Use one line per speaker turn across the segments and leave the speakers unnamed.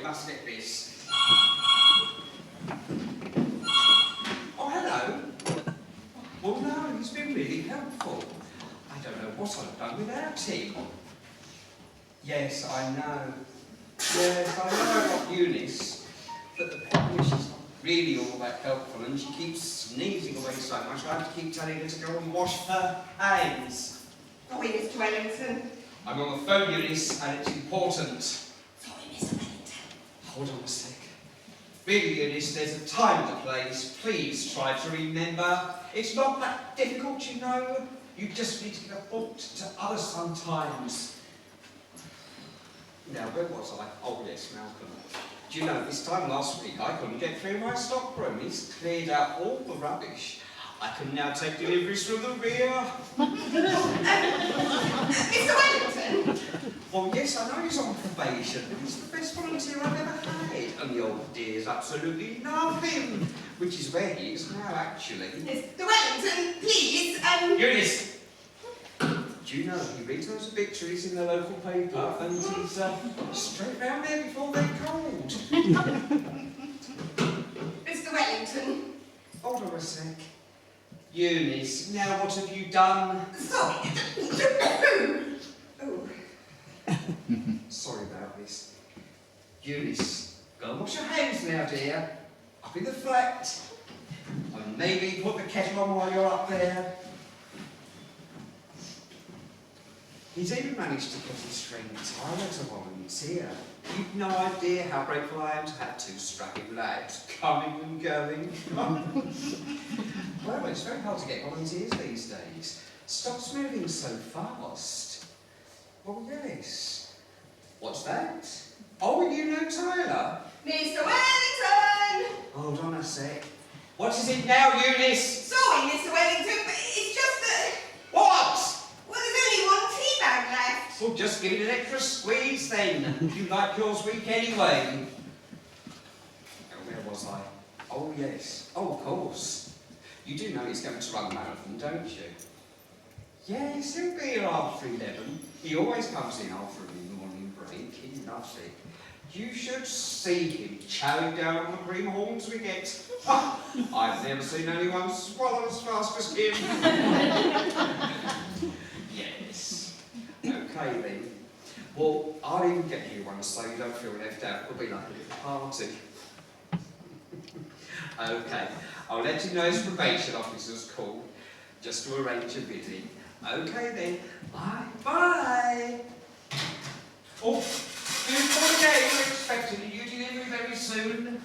must get this. Oh, hello. Well, no, he's been really helpful. I don't know what I've done without him. Yes, I know. Yes, I know I got Eunice, but the problem is she's not really all that helpful and she keeps sneezing away so much I have to keep telling her to go and wash her hands.
Sorry, Mr. Wellington.
I'm on the phone, Eunice, and it's important.
Sorry, Mr. Wellington.
Hold on a sec. Really, Eunice, there's a time and a place. Please try to remember. It's not that difficult, you know. You just need to give a thought to others sometimes. Now, where was I? Oh, yes, Malcolm. Do you know, this time last week I couldn't get through my stockroom. He's cleared out all the rubbish. I can now take deliveries from the rear.
Mr. Wellington?
Well, yes, I know he's on probation, but he's the best volunteer I've ever had. And the old dears absolutely love him, which is where he is now, actually.
Mr. Wellington, please,
Eunice! Do you know, he reads those obituaries in the local paper and he's straight round there before they're cold.
Mr. Wellington?
Hold on a sec. Eunice, now what have you done?
Sorry. Oh.
Sorry about this. Eunice, go and wash your hands now, dear. Up in the flat. And maybe put the kettle on while you're up there. He's even managed to get his friend Tyler to volunteer. You've no idea how grateful I am to have two strapping lads coming and going. Well, it's very hard to get volunteers these days. Stuff's moving so fast. Well, yes. What's that? Oh, you know Tyler?
Mr. Wellington!
Hold on a sec. What is it now, Eunice?
Sorry, Mr. Wellington, but it's just that...
What?
Well, there's only one tea bag left.
Well, just give it an extra squeeze then. You like yours weak anyway. Oh, where was I? Oh, yes. Oh, of course. You do know he's going to run a marathon, don't you? Yes, he'll be here after 11. He always comes in after a morning break. He loves it. You should see him chowing down on the cream horns we get. I've never seen anyone swallow as fast as him. Yes. Okay then. Well, I'll even get you one so you don't feel left out. It'll be like a little party. Okay. I'll let you know his probation officer's call, just to arrange a visit. Okay then. Bye. Bye. Oh, beautiful day. We're expecting a new delivery very soon.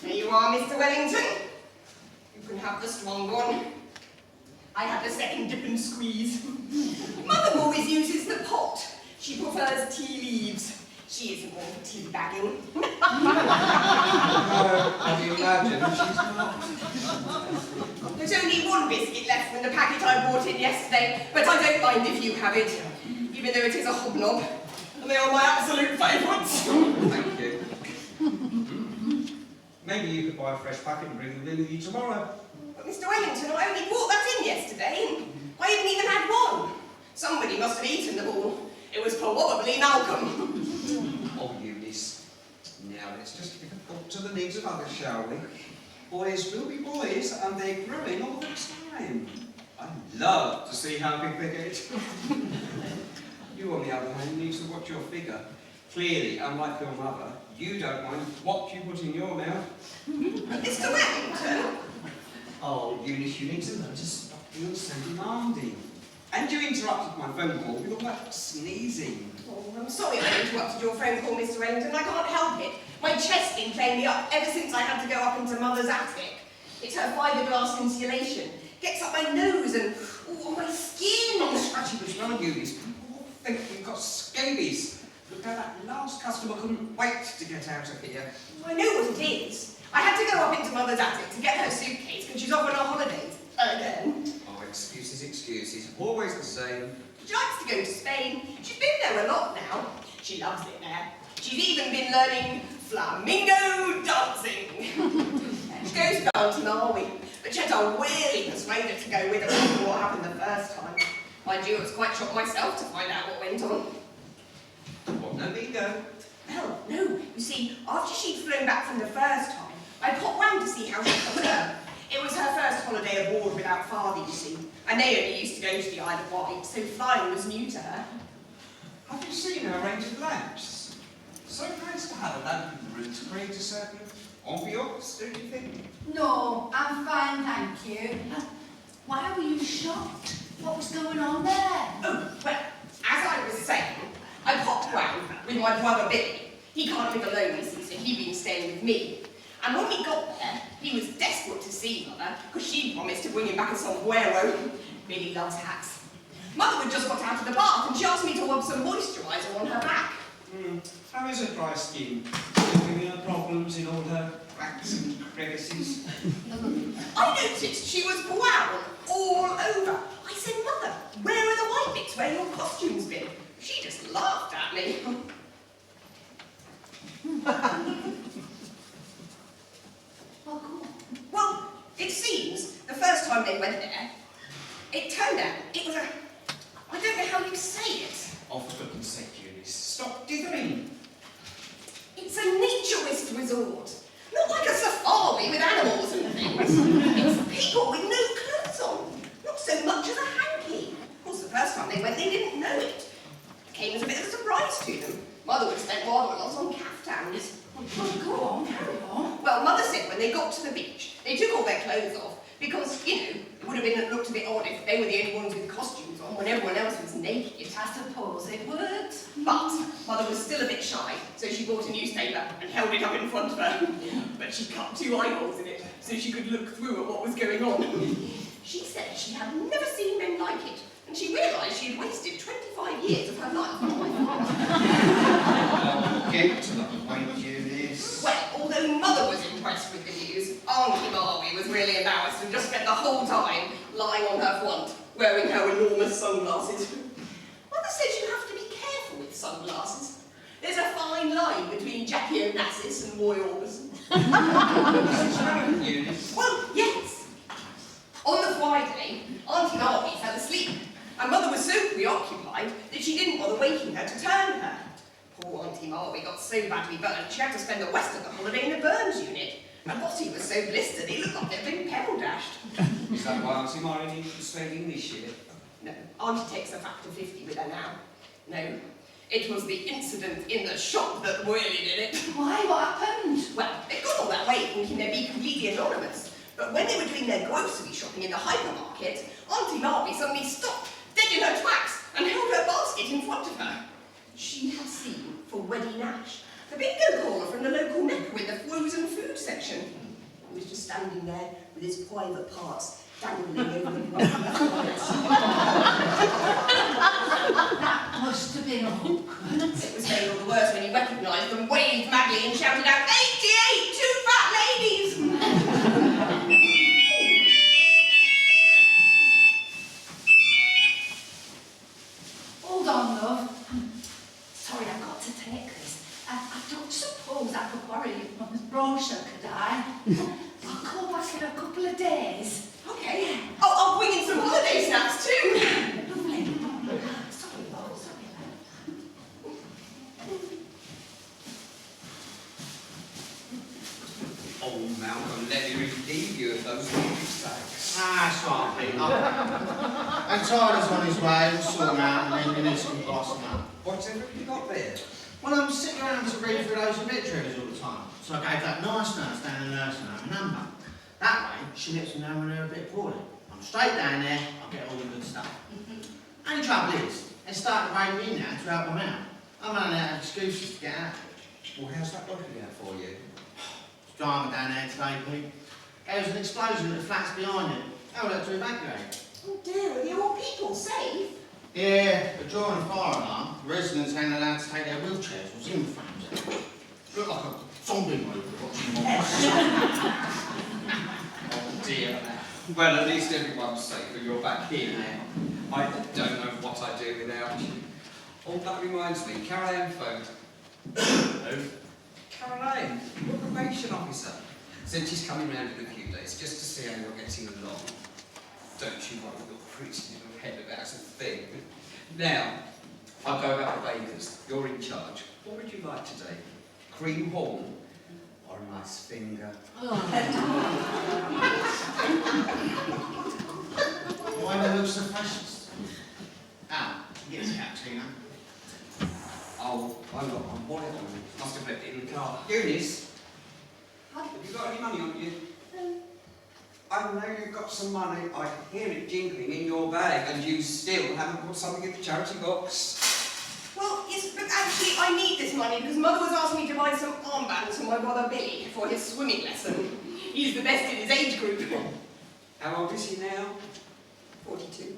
There you are, Mr. Wellington. You can have the strong one. I have the second dip and squeeze. Mother always uses the pot. She prefers tea leaves. She isn't one for tea bagging.
No, can you imagine? She's not.
There's only one biscuit left from the packet I bought in yesterday, but I don't mind if you have it, even though it is a hobnob, and they are my absolute favourites.
Thank you. Maybe you could buy a fresh packet and bring them in with you tomorrow.
But Mr. Wellington, I only brought that in yesterday, and I haven't even had one. Somebody must have eaten them all. It was probably Malcolm.
Oh, Eunice. Now let's just give a thought to the needs of others, shall we? Boys will be boys, and they're growing all the time. I love to see how big they get. You, on the other hand, need to watch your figure. Clearly, unlike your mother, you don't mind what you put in your mouth.
Mr. Wellington?
Oh, Eunice, you need to learn to stop being so demanding. And you interrupted my phone call with all that sneezing.
Oh, I'm sorry I interrupted your phone call, Mr. Wellington. I can't help it. My chest's been playing me up ever since I had to go up into Mother's attic. It's her fiberglass insulation. Gets up my nose and on my skin.
Stop scratching the smell, Eunice. People think you've got scabies. Look how that last customer couldn't wait to get out of here.
I know what it is. I had to go up into Mother's attic to get her suitcase because she's off on her holidays. Again.
Oh, excuses, excuses. Always the same.
She likes to go to Spain. She's been there a lot now. She loves it there. She's even been learning flamingo dancing. She goes down to Norway, but yet I really persuaded her to go with her after what happened the first time. Mind you, I was quite shocked myself to find out what went on.
What let me go.
Well, no, you see, after she'd flown back from the first time, I popped round to see how she got on. It was her first holiday aboard without father, you see, and they only used to go to the Isle of Wight, so flying was new to her.
Have you seen her range of lamps? So nice to have a lamp in the room to create a certain ambiance, don't you think?
No, I'm fine, thank you. Why were you shocked? What was going on there?
Oh, well, as I was saying, I popped round with my brother Billy. He can't live alone, you see, so he'd been staying with me. And when we got there, he was desperate to see Mother, because she promised to bring him back a sombrero. Billy loves hats. Mother had just got out of the bath, and she asked me to rub some moisturiser on her back.
How is her dry skin? Giving her problems in all her cracks and crevices?
I noticed she was brown all over. I said, Mother, where are the white bits where your costume's been? She just laughed at me. Well, it seems the first time they went there, it turned out it was a... I don't know how you say it.
Oh, for goodness sake, Eunice, stop dithering.
It's a naturist resort. Not like a safari with animals and things. It's people with no clothes on. Not so much as a hanky. Of course, the first time they went, they didn't know it. It came as a bit of a surprise to them. Mother would spend rather a lot on caftans.
Oh, go on, carry on.
Well, Mother said when they got to the beach, they took all their clothes off because, you know, it would have looked a bit odd if they were the only ones with costumes on when everyone else was naked.
I suppose it would.
But Mother was still a bit shy, so she bought a newspaper and held it up in front of her. But she cut 2 eye holes in it so she could look through at what was going on. She said she had never seen men like it, and she realised she had wasted 25 years of her life on my father.
Get to the point, Eunice.
Well, although Mother was impressed with the news, Auntie Margie was really embarrassed and just spent the whole time lying on her front, wearing her enormous sunglasses. Mother says you have to be careful with sunglasses. There's a fine line between Jackie Onassis and Roy Orbison.
Eunice.
Well, yes. On the Friday, Auntie Margie fell asleep, and Mother was so preoccupied that she didn't bother waking her to turn her. Poor Auntie Margie got so badly burned, she had to spend the rest of the holiday in a burns unit. Her body was so blistered, it looked like they'd been pebble dashed.
Is that why Auntie Mary needs persuading this year?
No, Auntie takes a factor 50 with her now. No, it was the incident in the shop that really did it.
Why, what happened?
Well, they got all that way thinking they'd be completely anonymous. But when they were doing their grocery shopping in the hypermarket, Auntie Margie suddenly stopped, dead in her tracks, and held her basket in front of her. She had seen for Weddy Nash, the bingo caller from the local Mecca in the frozen food section. He was just standing there with his private parts dangling over the
That must have been awkward.
It was made all the worse when he recognised them, waved madly and shouted out, 88, 2 fat ladies!
Hold on, love. Sorry, I've got to take this. I don't suppose I could borrow your mum's brochure, could I? I'll call back in a couple of days.
Okay. Oh, I'll bring in some holiday snacks too.
Lovely. Sorry, love. Sorry, love.
Oh, Malcolm, let me relieve you of those warning sacks.
It's fine, Pete. And Tyler's on his way, we'll sort him out, and then you need some boss man.
Whatever have you got there?
Well, I'm sitting around to read through those obituaries all the time, so I gave that nice nurse down in the nursing home a number. That way, she lets me know when they're a bit poorly. I'm straight down there, I'll get all the good stuff. Only trouble is, they started raiding me now to help them out. I'm running out of excuses to get out of it.
Well, how's that working out for you?
It's drama down there today, Pete. There was an explosion at the flats behind it. They were had to evacuate.
Oh dear, are the old people safe?
Yeah, but during a fire alarm, the residents ain't allowed to take their wheelchairs or Zimmer frames out. Look like a zombie movie watching them.
Oh dear. Well, at least everyone's safe and you're back here now. I don't know what I'd do without you. Oh, that reminds me, Caroline phoned. Who? Caroline, your probation officer. Said she's coming round in a few days just to see how you're getting along. Don't you worry your pretty little head about a thing. Now, I'll go about the bakers. You're in charge. What would you like today? Cream horn or a nice finger?
Why do they look so fascist? Al, get his cap, Tina.
Oh, I've got my wallet on me. Must have left it in the car. Eunice, have you got any money on you? I know you've got some money. I can hear it jingling in your bag, and you still haven't put something in the charity box.
Well, yes, but actually I need this money because Mother was asking me to buy some armbands for my brother Billy for his swimming lesson. He's the best in his age group.
How old is he now?
42.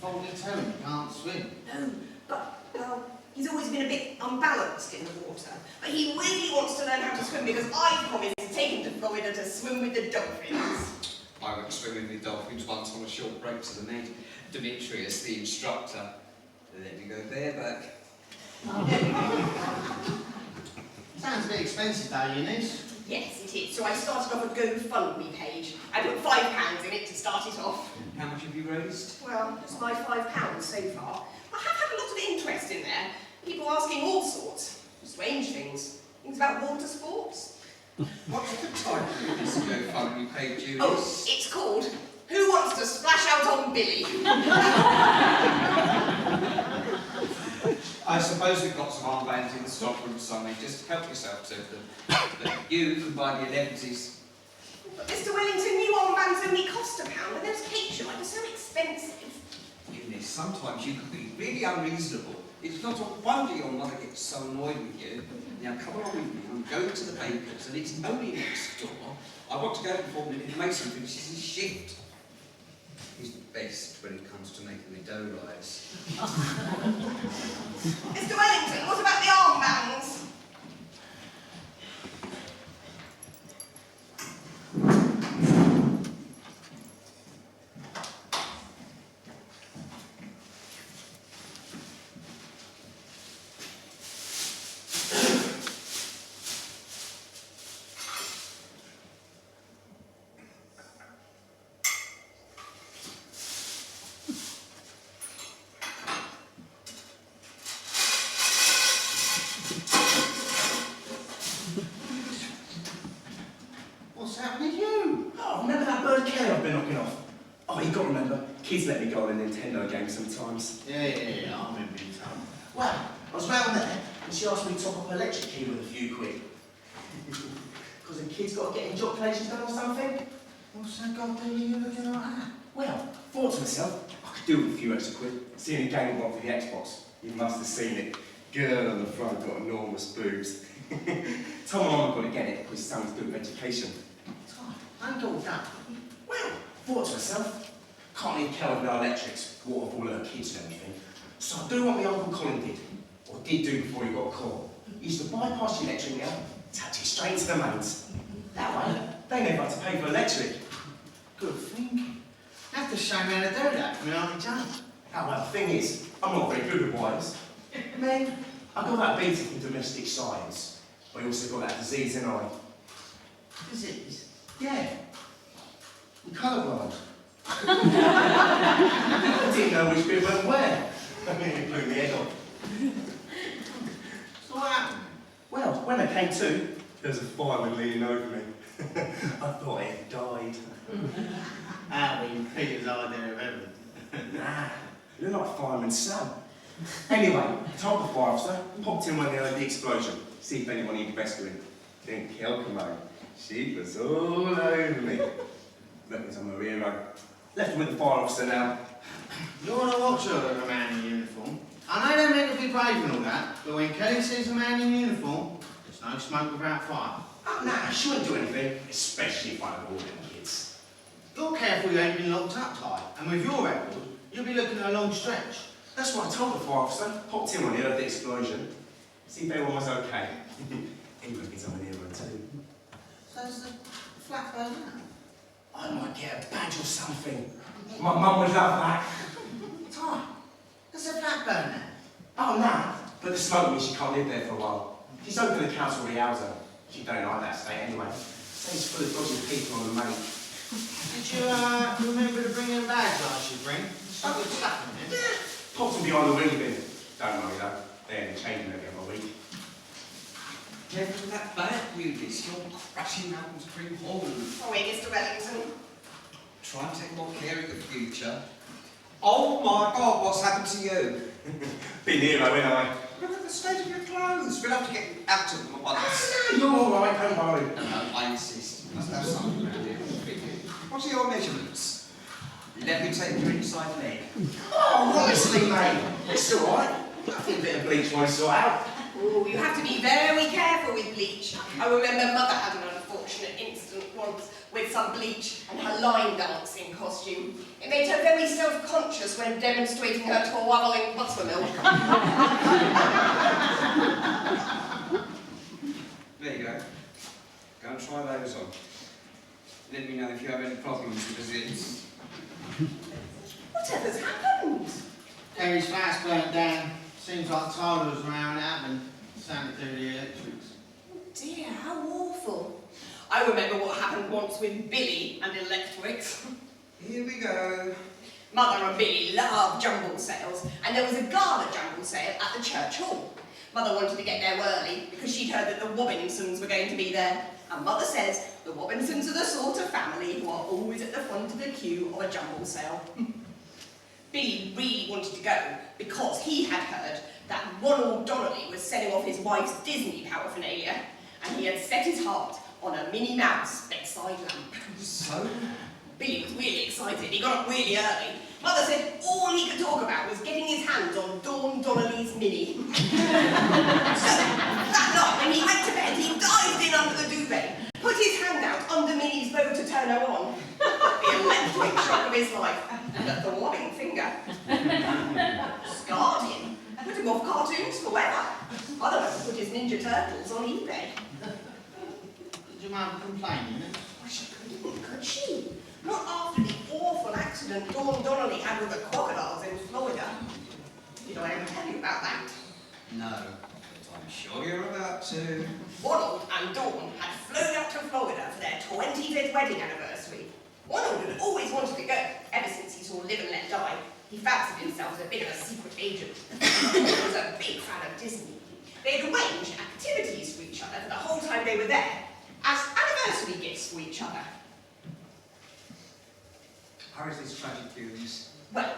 42, can't swim.
No, but, well, he's always been a bit unbalanced in the water. But he really wants to learn how to swim because I promised to take him to Florida to swim with the dolphins.
I went swimming with dolphins once on a short break to the Med. Demetrius, the instructor, let me go bareback.
Sounds a bit expensive though, Eunice.
Yes, it is. So I started off a GoFundMe page. I put £5 in it to start it off.
How much have you raised?
Well, just my £5 so far. I have had a lot of interest in there. People asking all sorts. Strange things. Things about water sports.
What's the title of this GoFundMe page, Eunice?
Oh, it's called Who Wants to Splash Out on Billy?
I suppose we've got some armbands in the stockroom somewhere. Just help yourself to them. You can buy the Emergencies.
But Mr. Wellington, new armbands only cost £1 and those cakes you like are so expensive.
Eunice, sometimes you can be really unreasonable. It's not a wonder your mother gets so annoyed with you. Now come along with me, I'm going to the bakers and it's only next door. I want to go before Mason finishes his shift. He's the best when it comes to making the dough rise.
Mr. Wellington, what about the armbands?
What's happening to you?
Oh, remember that bird Kelly I've been knocking off? Oh, you got to remember, kids let me go on a Nintendo game sometimes.
Yeah, I remember you told me.
Well, I was round there, and she asked me to top up her electric key with a few quid. Because the kids got to get in job places done or something.
What's that got to do with you looking like that?
Well, thought to myself, I could do with a few extra quid. Seeing a game one for the Xbox. You must have seen it. Girl on the front got enormous boobs. Tom and Mama got to get it because his son's good with education.
I ain't got that.
Well, thought to myself, can't leave Kel with no electrics, water for all her kids and everything. So I do what my Uncle Colin did, or did do before he got caught. He used to bypass the electric meter, attach it straight to the mains. That way, they never had to pay for electric.
Good thinking. You have to show me how to do that for me, Auntie Jane.
Oh, well, the thing is, I'm not very good with wires. Man, I got that BTEC in domestic science, but I also got that disease in eye.
Disease?
Yeah. I'm colourblind. I didn't know which bit went where. I mean, it blew my head off.
So what happened?
Well, when I came to, there was a fireman leaning over me. I thought I had died.
Ah, well, Peter's idea of everything.
Nah, you're not a fireman's son. Anyway, I told the fire officer, popped in when they heard the explosion, see if anyone needed rescuing. Then Kel came home. She was all over me. Reckons I'm a hero. Left him with the fire officer now.
You're on a watcher of a man in uniform. I know they're meant to be brave and all that, but when Kelly sees a man in uniform, there's no smoke without fire.
Oh, nah, she wouldn't do anything, especially if I were all them kids.
You're careful you ain't been locked up tight, and with your record, you'll be looking at a long stretch.
That's what I told the fire officer. Popped in when he heard the explosion. See if everyone was okay. He reckons I'm an hero too.
So does the flat burn out?
I might get a badge or something. My mum would love that.
Ty, does the flat burn out?
Oh, nah. But the smoke means she can't live there for a while. She's opened the council rehouse her. She don't like that state anyway. Stays full of dodgy people on the main.
Did you remember to bring in bags last year, bring? Some good stuff in there.
Yeah, Popped them behind the wheel bin. Don't worry though, they're changing every other week.
Careful with that bad, Eunice. You're crashing Mountain's cream horn.
Oh, Mr. Wellington.
Try and take more care in the future. Oh my God, what's happened to you?
Been here though, ain't I?
Look at the state of your clothes. We'll have to get out of them at once.
You're alright, don't worry.
No, I insist. You must have something around here. What are your measurements? Let me take your inside leg.
Oh, honestly, mate, it's alright. I think a bit of bleach might sort out.
Oh, you have to be very careful with bleach. I remember Mother had an unfortunate incident once with some bleach and her line dancing costume. It made her very self-conscious when demonstrating her twaddling buttermilk.
There you go. Go and try those on. Let me know if you have any problems with the zips.
Whatever's happened?
Terry's flat's burnt down. Seems like Tyler was around it happened. Sounded through the electrics.
Oh dear, how awful. I remember what happened once with Billy and electrics.
Here we go.
Mother and Billy loved jumble sales, and there was a gala jumble sale at the church hall. Mother wanted to get there early because she'd heard that the Robinsons were going to be there. And Mother says the Robinsons are the sort of family who are always at the front of the queue of a jumble sale. Billy really wanted to go because he had heard that Ronald Donnelly was selling off his wife's Disney paraphernalia, and he had set his heart on a Minnie Mouse bedside lamp.
So?
Billy was really excited. He got up really early. Mother said all he could talk about was getting his hands on Dawn Donnelly's Minnie. So, that night when he went to bed, he dived in under the duvet, put his hand out under Minnie's bow to turn her on. The electric shock of his life, and a throbbing finger. Scarred him. Put him off cartoons forever. Mother had to put his Ninja Turtles on eBay.
Did your mum complain, innit?
Well, she couldn't, could she? Not after the awful accident Dawn Donnelly had with the crocodiles in Florida. Did I ever tell you about that?
No, but I'm sure you're about to.
Ronald and Dawn had flown out to Florida for their 25th wedding anniversary. Ronald had always wanted to go, ever since he saw Live and Let Die. He fancied himself as a bit of a secret agent. He was a big fan of Disney. They had arranged activities for each other for the whole time they were there, as anniversary gifts for each other.
How is this tragic news?
Well,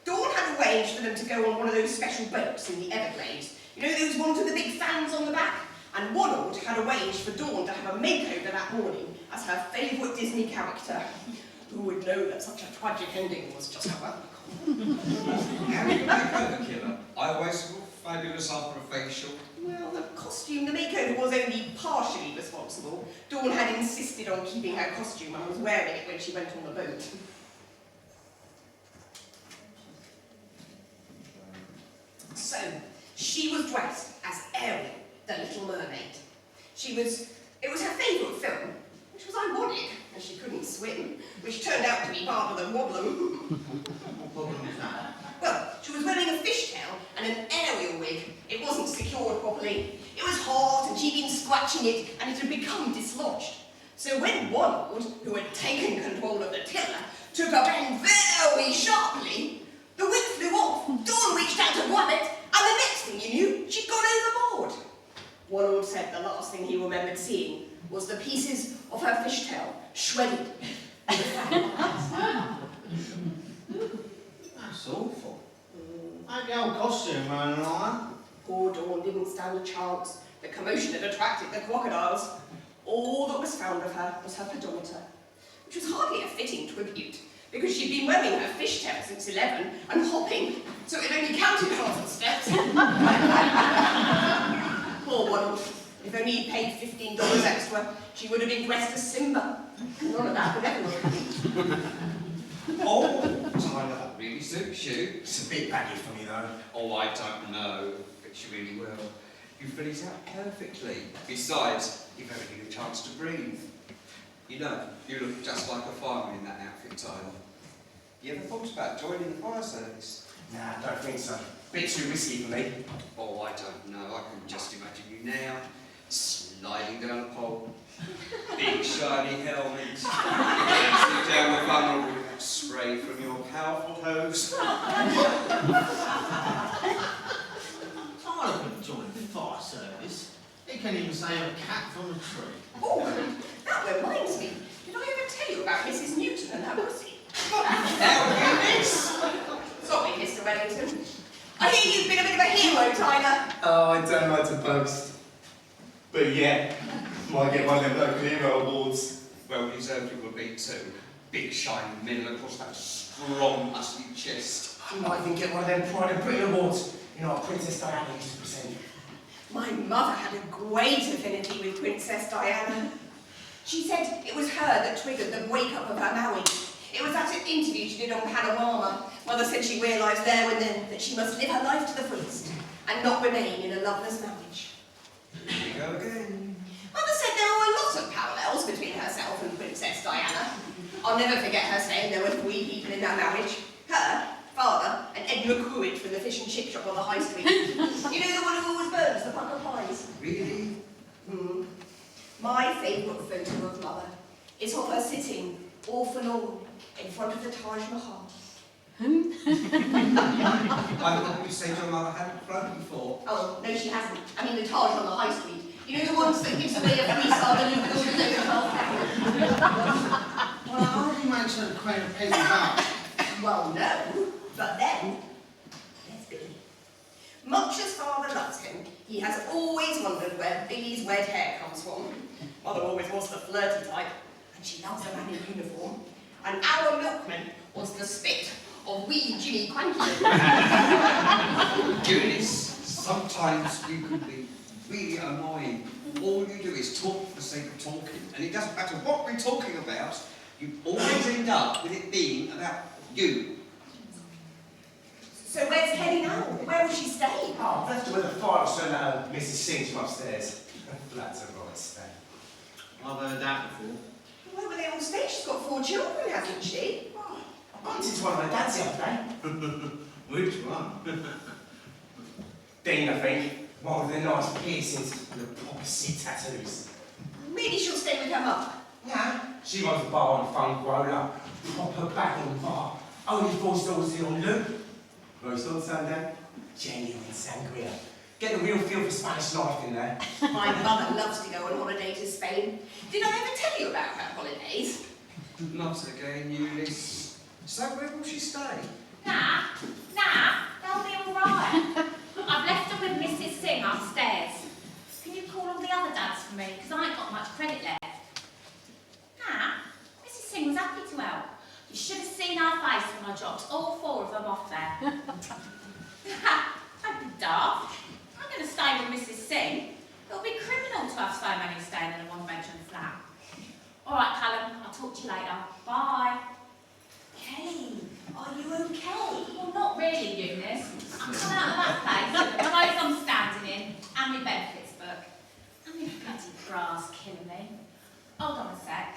Dawn had arranged for them to go on one of those special boats in the Everglades. You know those ones with the big fans on the back? And Ronald had arranged for Dawn to have a makeover that morning as her favourite Disney character. Who would know that such a tragic ending was just a welcome?
How do you make over, killer? I always look fabulous after a facial.
Well, the costume, the makeover was only partially responsible. Dawn had insisted on keeping her costume and was wearing it when she went on the boat. So, she was dressed as Ariel, the Little Mermaid. It was her favourite film, which was ironic, as she couldn't swim, which turned out to be part of the problem.
What problem is that?
Well, she was wearing a fishtail and an Ariel wig. It wasn't secured properly. It was hot and she'd been scratching it and it had become dislodged. So when Ronald, who had taken control of the tiller, took a bend very sharply, the wig flew off. Dawn reached out to grab it, and the next thing you knew, she'd gone overboard. Ronald said the last thing he remembered seeing was the pieces of her fishtail shredded.
That's awful. Like the old costume running on.
Poor Dawn didn't stand a chance. The commotion had attracted the crocodiles. All that was found of her was her pedometer, which was hardly a fitting tribute, because she'd been wearing her fishtail since 11 and hopping, so it only counted half the steps. Poor Ronald. If only he'd paid $15 extra, she would have been dressed as Simba. None of that would ever have.
Oh, Tyler, that really suits you.
It's a bit baggy for me though.
Oh, I don't know, but you really will. You fill it out perfectly. Besides, you've only given a chance to breathe. You know, you look just like a fireman in that outfit, Tyler. You ever thought about joining the fire service?
Nah, I don't think so. Bit too risky for me.
Oh, I don't know. I can just imagine you now, sliding down a pole, big shiny helmet, dancing down the funnel with that spray stray from your powerful hose.
I couldn't join the fire service. He can even save a cat from a tree.
Oh, that reminds me. Did I ever tell you about Mrs. Newton and her pussy?
Now, Eunice!
Sorry, Mr. Wellington. I hear you've been a bit of a hero, Tyler.
Oh, I don't like to boast. But yeah, might get one of them local hero awards.
Well deserved it would be too. Big shining middle across that strong, muscly chest.
I might even get one of them Pride of Britain awards. You know what Princess Diana used to present.
My mother had a great affinity with Princess Diana. She said it was her that triggered the breakup of her marriage. It was that interview she did on Panorama. Mother said she realised there and then that she must live her life to the fullest and not remain in a loveless marriage.
Here we go again.
Mother said there were a lot of parallels between herself and Princess Diana. I'll never forget her saying there were 3 people in their marriage. Her, father, and Edna Cruitt from the fish and chip shop on the high street. You know the one who always burns the pucker pies?
Really?
My favourite photo of Mother is of her sitting, all forlorn, in front of the Taj Mahal.
I thought you said your mother hadn't flown before.
Oh, no, she hasn't. I mean the Taj on the high street. You know the ones that gives away a 3-star balloon with all the over 12
Well, I hardly mention the Queen of Peace about.
Well, no, but then, there's Billy. Much as father loves him, he has always wondered where Billy's red hair comes from. Mother always was the flirty type, and she loves a man in uniform. And our milkman was the spit of wee Jimmy Quanky.
Eunice, sometimes you can be really annoying. All you do is talk for the sake of talking, and it doesn't matter what we're talking about, you always end up with it being about you.
So where's Kelly now? Where will she stay?
Oh, I've left her with a fire so that Mrs. Sings from upstairs. That's a right stay.
I've heard that before.
Where will they all stay? She's got 4 children, hasn't she?
Oh, I bumped into one of my dads the other day.
Which one?
Dean, I think. One with the nice piercings and the proper sick tattoos.
Maybe she'll stay with her mum.
Nah, she runs a bar on Funk Roller. Proper back on the bar. Only 4 stores on loop. Roast on Sunday. Genuine sangria. Get the real feel for Spanish life in there.
My mother loves to go on holiday to Spain. Did I ever tell you about her holidays?
Not again, Eunice. So where will she stay?
Nah, they'll be all right. I've left her with Mrs. Singh upstairs. Can you call all the other dads for me? Because I ain't got much credit left. Nah, Mrs. Singh was happy to help. You should have seen her face when I dropped all 4 of them off there. Don't be daft. I'm going to stay with Mrs. Singh. It'll be criminal to have so many staying in a 1-bedroom flat. All right, Callum, I'll talk to you later. Bye.
Kelly, are you okay?
Well, not really, Eunice. I come out of that place with the clothes I'm standing in and my benefits book. And my bloody bra's killing me. Hold on a sec.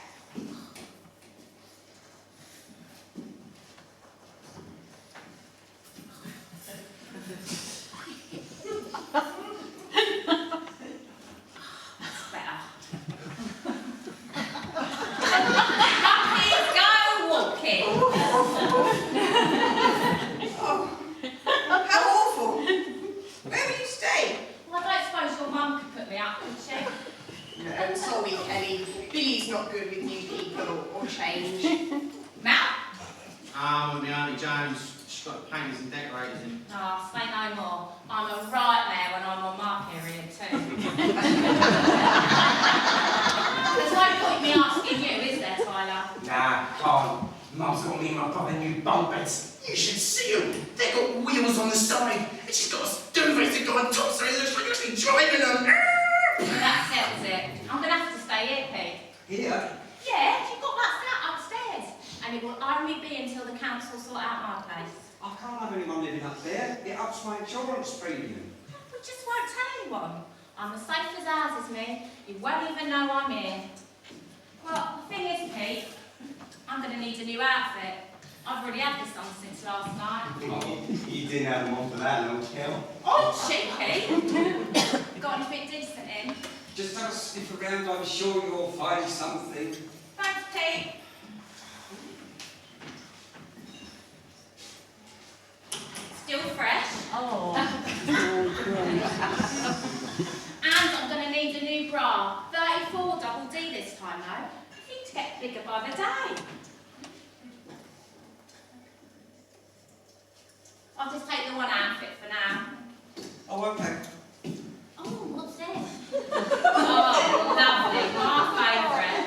That's better. Please go walking.
Oh, how awful. Where will you stay?
Well, I don't suppose your mum could put me up, could she?
I'm sorry, Kelly. Billy's not good with new people or change.
Mal?
With my Auntie Jones. She's got painters and decorators in.
Oh, say no more. I'm a nightmare when I'm on my period too. There's no point me asking you, is there, Tyler?
Nah, can't. Mum's got me and my brother new bunk beds. You should see them. They've got wheels on the side. And she's got a duvet to go on top so it looks like you're actually driving them.
That settles it. I'm going to have to stay here, Pete.
Here?
Yeah, you've got that flat upstairs. And it will only be until the council sort out my place.
I can't have anyone living up there. It ups my insurance premium.
We just won't tell anyone. I'm as safe as ours is me. You won't even know I'm here. Well, the thing is, Pete, I'm going to need a new outfit. I've already had this on since last night.
You didn't have them on for that long, Kel.
Oh, cheeky. Got anything decent in?
Just have a sniff around, I'm sure you'll find something.
Thanks, Pete. by the day. I'll just take the one outfit for now.
Oh, okay.
Oh, what's this? Oh, lovely, my favourite.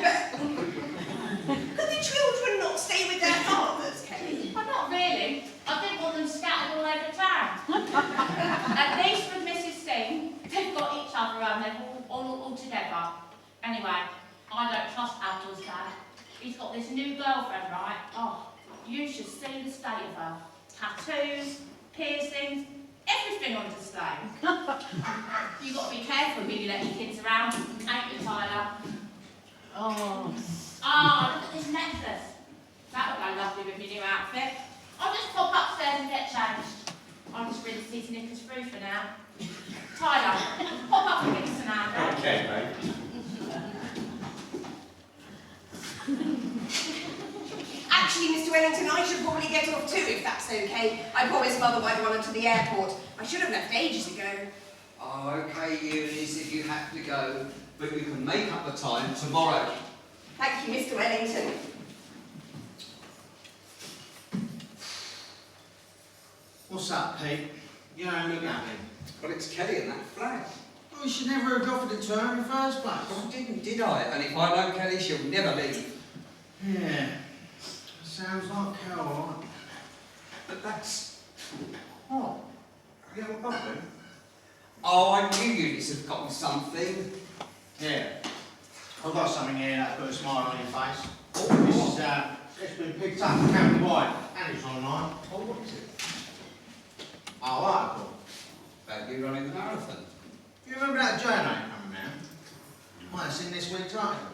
Could the children not stay with their fathers, Kelly?
Well, not really. I didn't want them scattered all over town. At least with Mrs. Singh, they've got each other and they're all together. Anyway, I don't trust Abdul's dad. He's got this new girlfriend, right? Oh, you should see the state of her. Tattoos, piercings, everything on display. You got to be careful who you let your kids around, ain't you, Tyler?
Oh.
Ah, look at this necklace. That would go lovely with my new outfit. I'll just pop upstairs and get changed. I'll just rinse these knickers through for now. Tyler, pop up and get some out.
Okay, mate.
Actually, Mr. Wellington, I should probably get off too, if that's okay. I promised Mother I'd run her to the airport. I should have left ages ago.
Oh, okay, Eunice, if you have to go, but you can make up the time tomorrow.
Thank you, Mr. Wellington.
What's up, Pete? You don't look at me.
Well, it's Kelly and that flag.
Well, you should never have offered it to her in the first place.
I didn't, did I? And if I know Kelly, she'll never leave.
Yeah. Sounds like hell, all right?
But that's...
Oh, you haven't got them?
Oh, I knew Eunice had gotten something.
Yeah. I've got something here that'll put a smile on your face.
Oh,
It's been picked up county-wide, and it's online.
oh, what is it?
Our article.
About you running the marathon.
You remember that journal coming round? Might have seen this week's article.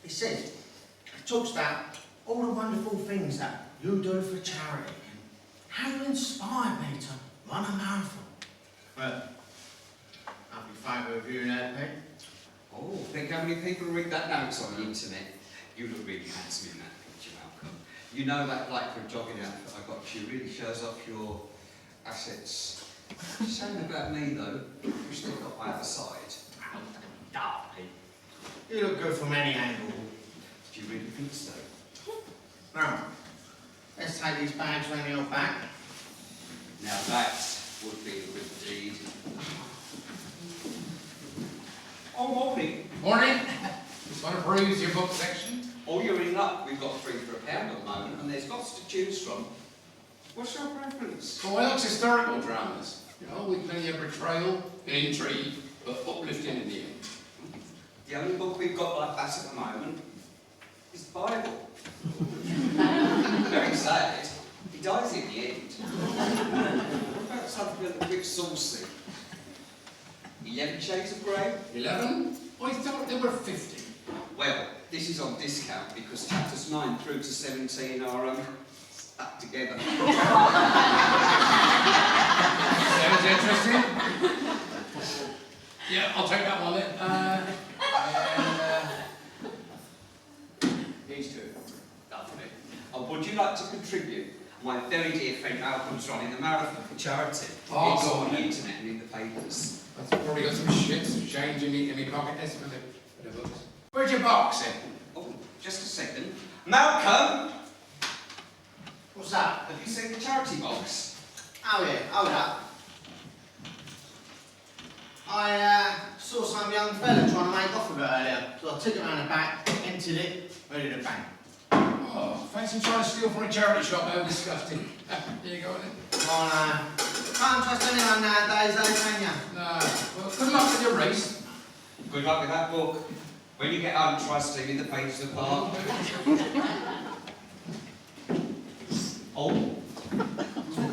It says, it talks about all the wonderful things that you do for charity and how you inspire me to run a marathon. But, I'll be fine with you there, Pete.
Oh, think how many people read that notes on the internet. You look really handsome in that picture, Malcolm. You know that, like, for a jogging outfit I got you really shows off your assets. Shame about me, though. You still got my other side.
Dark, Pete. You look good from any angle.
Do you really think so?
Now, let's take these bags round your back.
Now that would be a good deed. Oh, morning.
Morning. Just want to peruse your book section.
Oh, you're in luck. We've got 3 for £1 at the moment, and there's lots to choose from. What's your preference?
Oh, I like historical dramas. You know, with plenty of betrayal and intrigue, but uplifting in the end.
The only book we've got like that at the moment is the Bible. Very sad. He dies in the end. What about something a little bit saucy? 11 Shades of Grey?
11? I thought there were 50.
Well, this is on discount because chapters 9 through to 17 are stuck together.
Sounds interesting. Yeah, I'll take that one then. These two.
Lovely. And would you like to contribute? My very dear friend Malcolm's running the marathon for charity.
Oh,
it's
go
on
on
the
then.
internet and in the papers.
I've probably got some shit, some change in my pocket. That's for the books. Where's your box then?
Oh, just a second. Malcolm!
What's that?
Have you seen the charity box?
Oh yeah, hold up. I saw some young fella trying to make off with it earlier, so I took it around the back, emptied it, ready to bang.
Oh, fancy trying to steal from a charity shop. How disgusting. There you go then.
Oh no, can't trust anyone nowadays though, can ya?
No. Well, good luck with your race.
Good luck with that book. When you get home, try stealing the pages apart. Oh.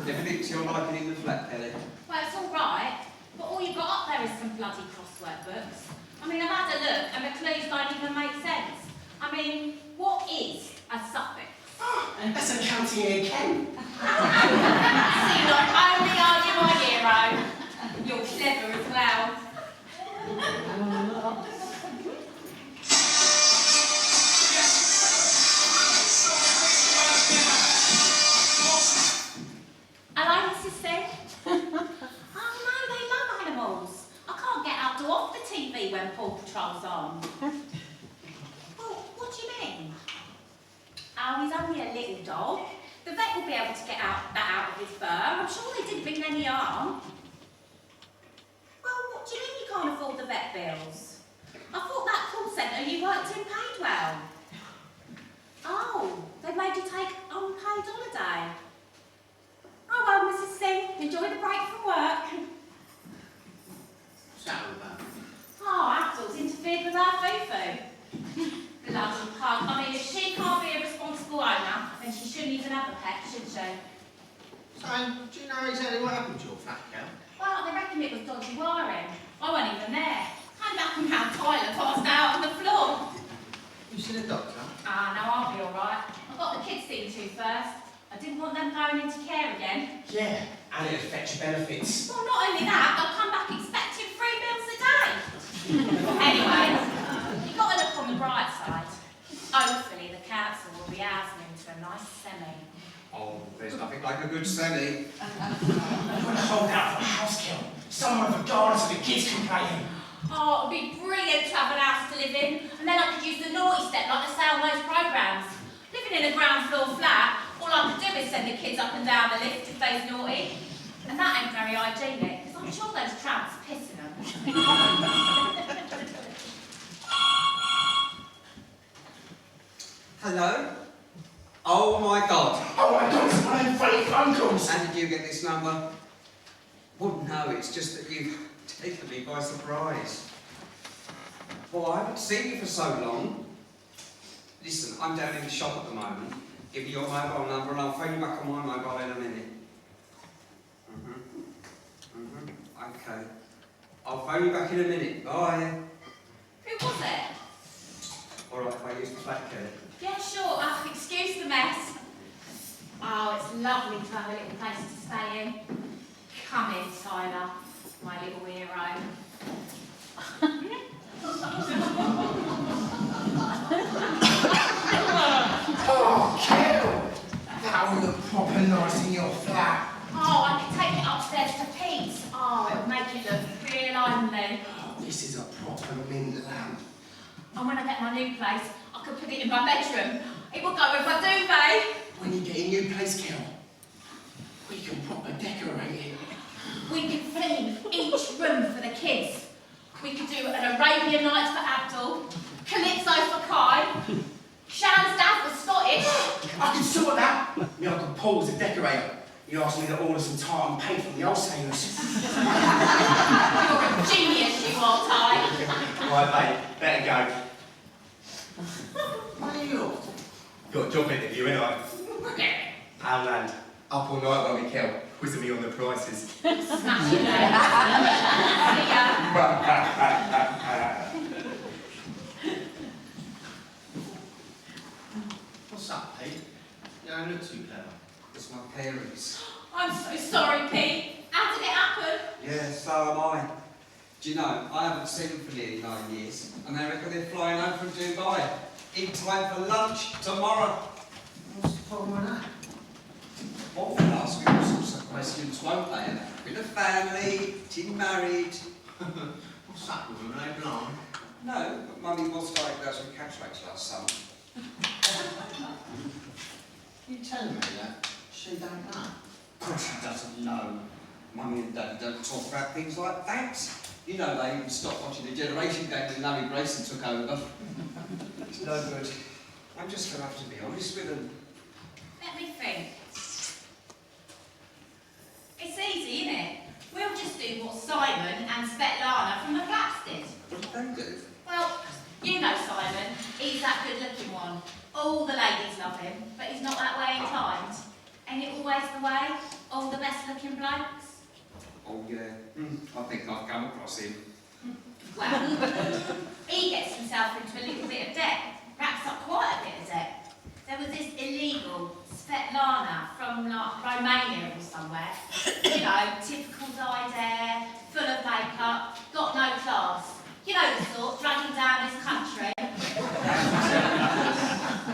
Everything to your liking in the flat, Kelly.
Well, it's all right, but all you've got up there is some bloody crossword books. I mean, I've had a look, and the clues don't even make sense. I mean, what is a suffix?
That's accounting again.
See, not only are you my hero, you're clever as well. Hello, Mrs. Singh. Oh no, they love animals. I can't get out off the TV when Paw Patrol's on. Well, what do you mean? little dog. The vet will be able to get that out of his fur. I'm sure they didn't bring any harm. Well, what do you mean you can't afford the vet bills? I thought that call centre you worked in paid well. Oh, they made you take unpaid holiday. Oh well, Mrs. Singh, enjoy the break from work.
What's that all about?
Oh, Abdul's interfered with our foo-foo. Bloody pug. I mean, if she can't be a responsible owner, then she shouldn't even have a pet, should she?
So, do you know exactly what happened to your fat cow?
Well, they reckon it was dodgy wiring. I wasn't even there. Came back and found Tyler passed out on the floor.
You seen a doctor?
Ah, no, I'll be all right. I got the kids seen to first. I didn't want them going into care again.
Yeah, and it affects your benefits.
Well, not only that, I'll come back expecting 3 meals a day. Anyway, you got to look on the bright side. Hopefully the council will be housing into a nice semi.
Oh, there's nothing like a good semi.
You're going to hold out for a house kill. Someone regardless of the kids complaining.
Oh, it would be brilliant to have a house to live in, and then I could use the naughty step like they say on those programmes. Living in a ground floor flat, all I could do is send the kids up and down the lift if they's naughty. And that ain't very hygienic, because I'm sure those tramps are pissing them.
Hello? Oh my God.
Oh my God, it's one of them funny phone calls.
How did you get this number? Well, no, it's just that you've taken me by surprise. Well, I haven't seen you for so long. Listen, I'm down in the shop at the moment. Give me your mobile number and I'll phone you back on my mobile in a minute. Okay. I'll phone you back in a minute. Bye.
Who was it?
All right, if I use the flat key.
Yeah, sure, I can excuse the mess. Oh, it's lovely to have a little place to stay in. Come in, Tyler, my little hero.
Oh, Kel! That will look proper nice in your flat.
Oh, I could take it upstairs to Pete's. Oh, it'll make it look real homely.
Oh, this is a proper mint lamp.
And when I get my new place, I could put it in my bedroom. It will go with my duvet.
When you get a new place, Kel, we can proper decorate it.
We could theme each room for the kids. We could do an Arabian Nights for Abdul, Calypso for Kai. Shan's dad was Scottish.
I can sort that. My Uncle Paul was a decorator. He asked me to order some tartan paint from the wholesalers.
You're a genius, you are, Ty.
Right, mate, better go.
Why are you?
Got a job interview, ain't I? Our land. Up all night while we kill, quizzing me on the prices.
Smash it out. See ya.
What's up, Pete? You don't look too clever.
It's my parents.
I'm so sorry, Pete. How did it happen?
Yeah, so am I. Do you know, I haven't seen them for nearly 9 years, and they reckon they're flying home from Dubai in time for lunch tomorrow.
What's the problem with that?
Well, they'll ask me all sorts of questions, won't they? With a family, getting married.
What's up with them? Are they blind?
No, but Mummy was diagnosed with cataracts last summer.
You telling me that she don't know?
Of course she doesn't know. Mummy and Daddy don't talk about things like that. You know, they even stopped watching the Generation Game when Larry Grayson took over. It's no good. I'm just going to have to be honest with them.
Let me think. It's easy, isn't it? We'll just do what Simon and Svetlana from the flats did.
What did they do?
Well, you know Simon. He's that good-looking one. All the ladies love him, but he's not that way inclined. Ain't it always the way? All the best-looking blokes?
Oh, yeah. I think I've come across him.
Well, he gets himself into a little bit of debt. Racks up quite a bit of debt. There was this illegal Svetlana from like Romania or somewhere. You know, typical dyed hair, full of makeup, got no class. You know the sort, dragging down this country.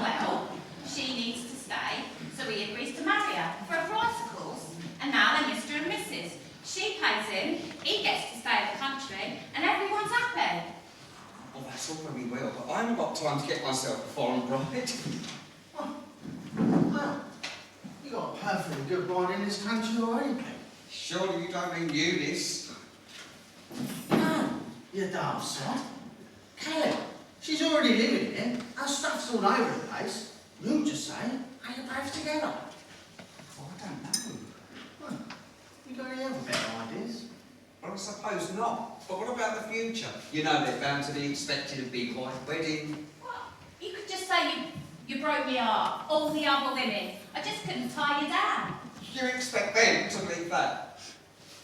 Well, she needs to stay, so he agrees to marry her for a price, of course. And now they're Mr. and Mrs. She pays him, he gets to stay in the country, and everyone's happy.
Well, that's all very well, but I haven't got time to get myself a foreign bride.
I perfectly good bride in this country already, Pete.
Surely you don't mean Eunice?
No, you daft sod. Kelly, she's already living here. Her stuff's all over the place. You just say, are you both together?
Oh, I don't know.
Well, you got any other better ideas?
Well, I suppose not. But what about the future? You know they're bound to be expecting a big white wedding.
Well, you could just say you broke my heart, all the other women. I just couldn't tie you down.
You expect them to believe that?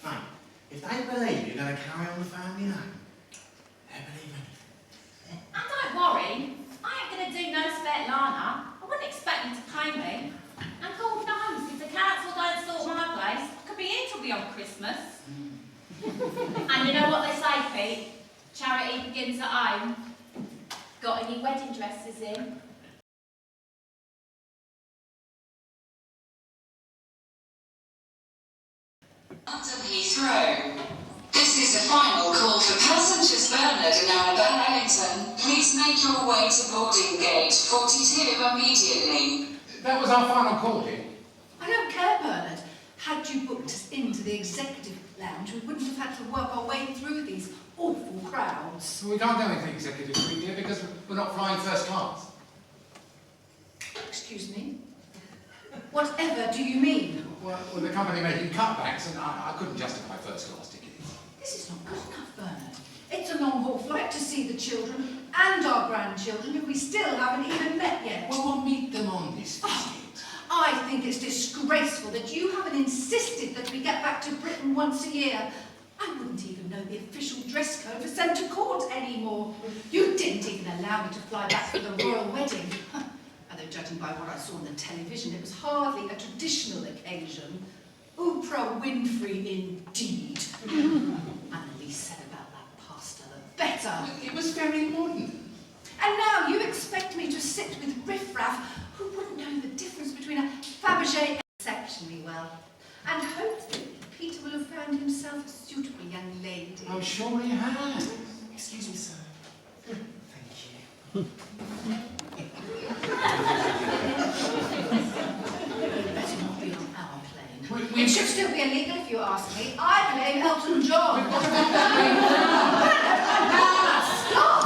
Mate, if they believe you're going to carry on the family name, they believe anything.
And don't worry, I ain't going to do no Svetlana. I wouldn't expect you to pay me. And God knows, if the council don't sort my place, I could be here till beyond Christmas. And you know what they say, Pete? Charity begins at home. Got any wedding dresses in?
London Heathrow. This is a final call for passengers Bernard and Annabelle Ellington. Please make your way to boarding gate 42 immediately.
That was our final call, dear.
I don't care, Bernard. Had you booked us into the executive lounge, we wouldn't have had to work our way through these awful crowds.
So we can't do anything executive suite, dear, because we're not flying first class.
Excuse me? Whatever do you mean?
Well, with the company making cutbacks, and I couldn't justify first class tickets.
This is not good enough, Bernard. It's a long-haul flight to see the children and our grandchildren who we still haven't even met yet.
Well, we'll meet them on this visit.
I think it's disgraceful that you haven't insisted that we get back to Britain once a year. I wouldn't even know the official dress code for centre court anymore. You didn't even allow me to fly back for the royal wedding. Although judging by what I saw on the television, it was hardly a traditional occasion. Oprah Winfrey indeed. And the least said about that pasta, the better.
It was very modern.
And now you expect me to sit with riffraff who wouldn't know the difference between a Fabergé exceptionally well. And hopefully Peter will have found himself a suitable young lady.
I'm sure he has.
Excuse me, sir. Thank you.
You'd better not be on our plane.
We
It should still be illegal if you ask me. I blame Elton John. Stop!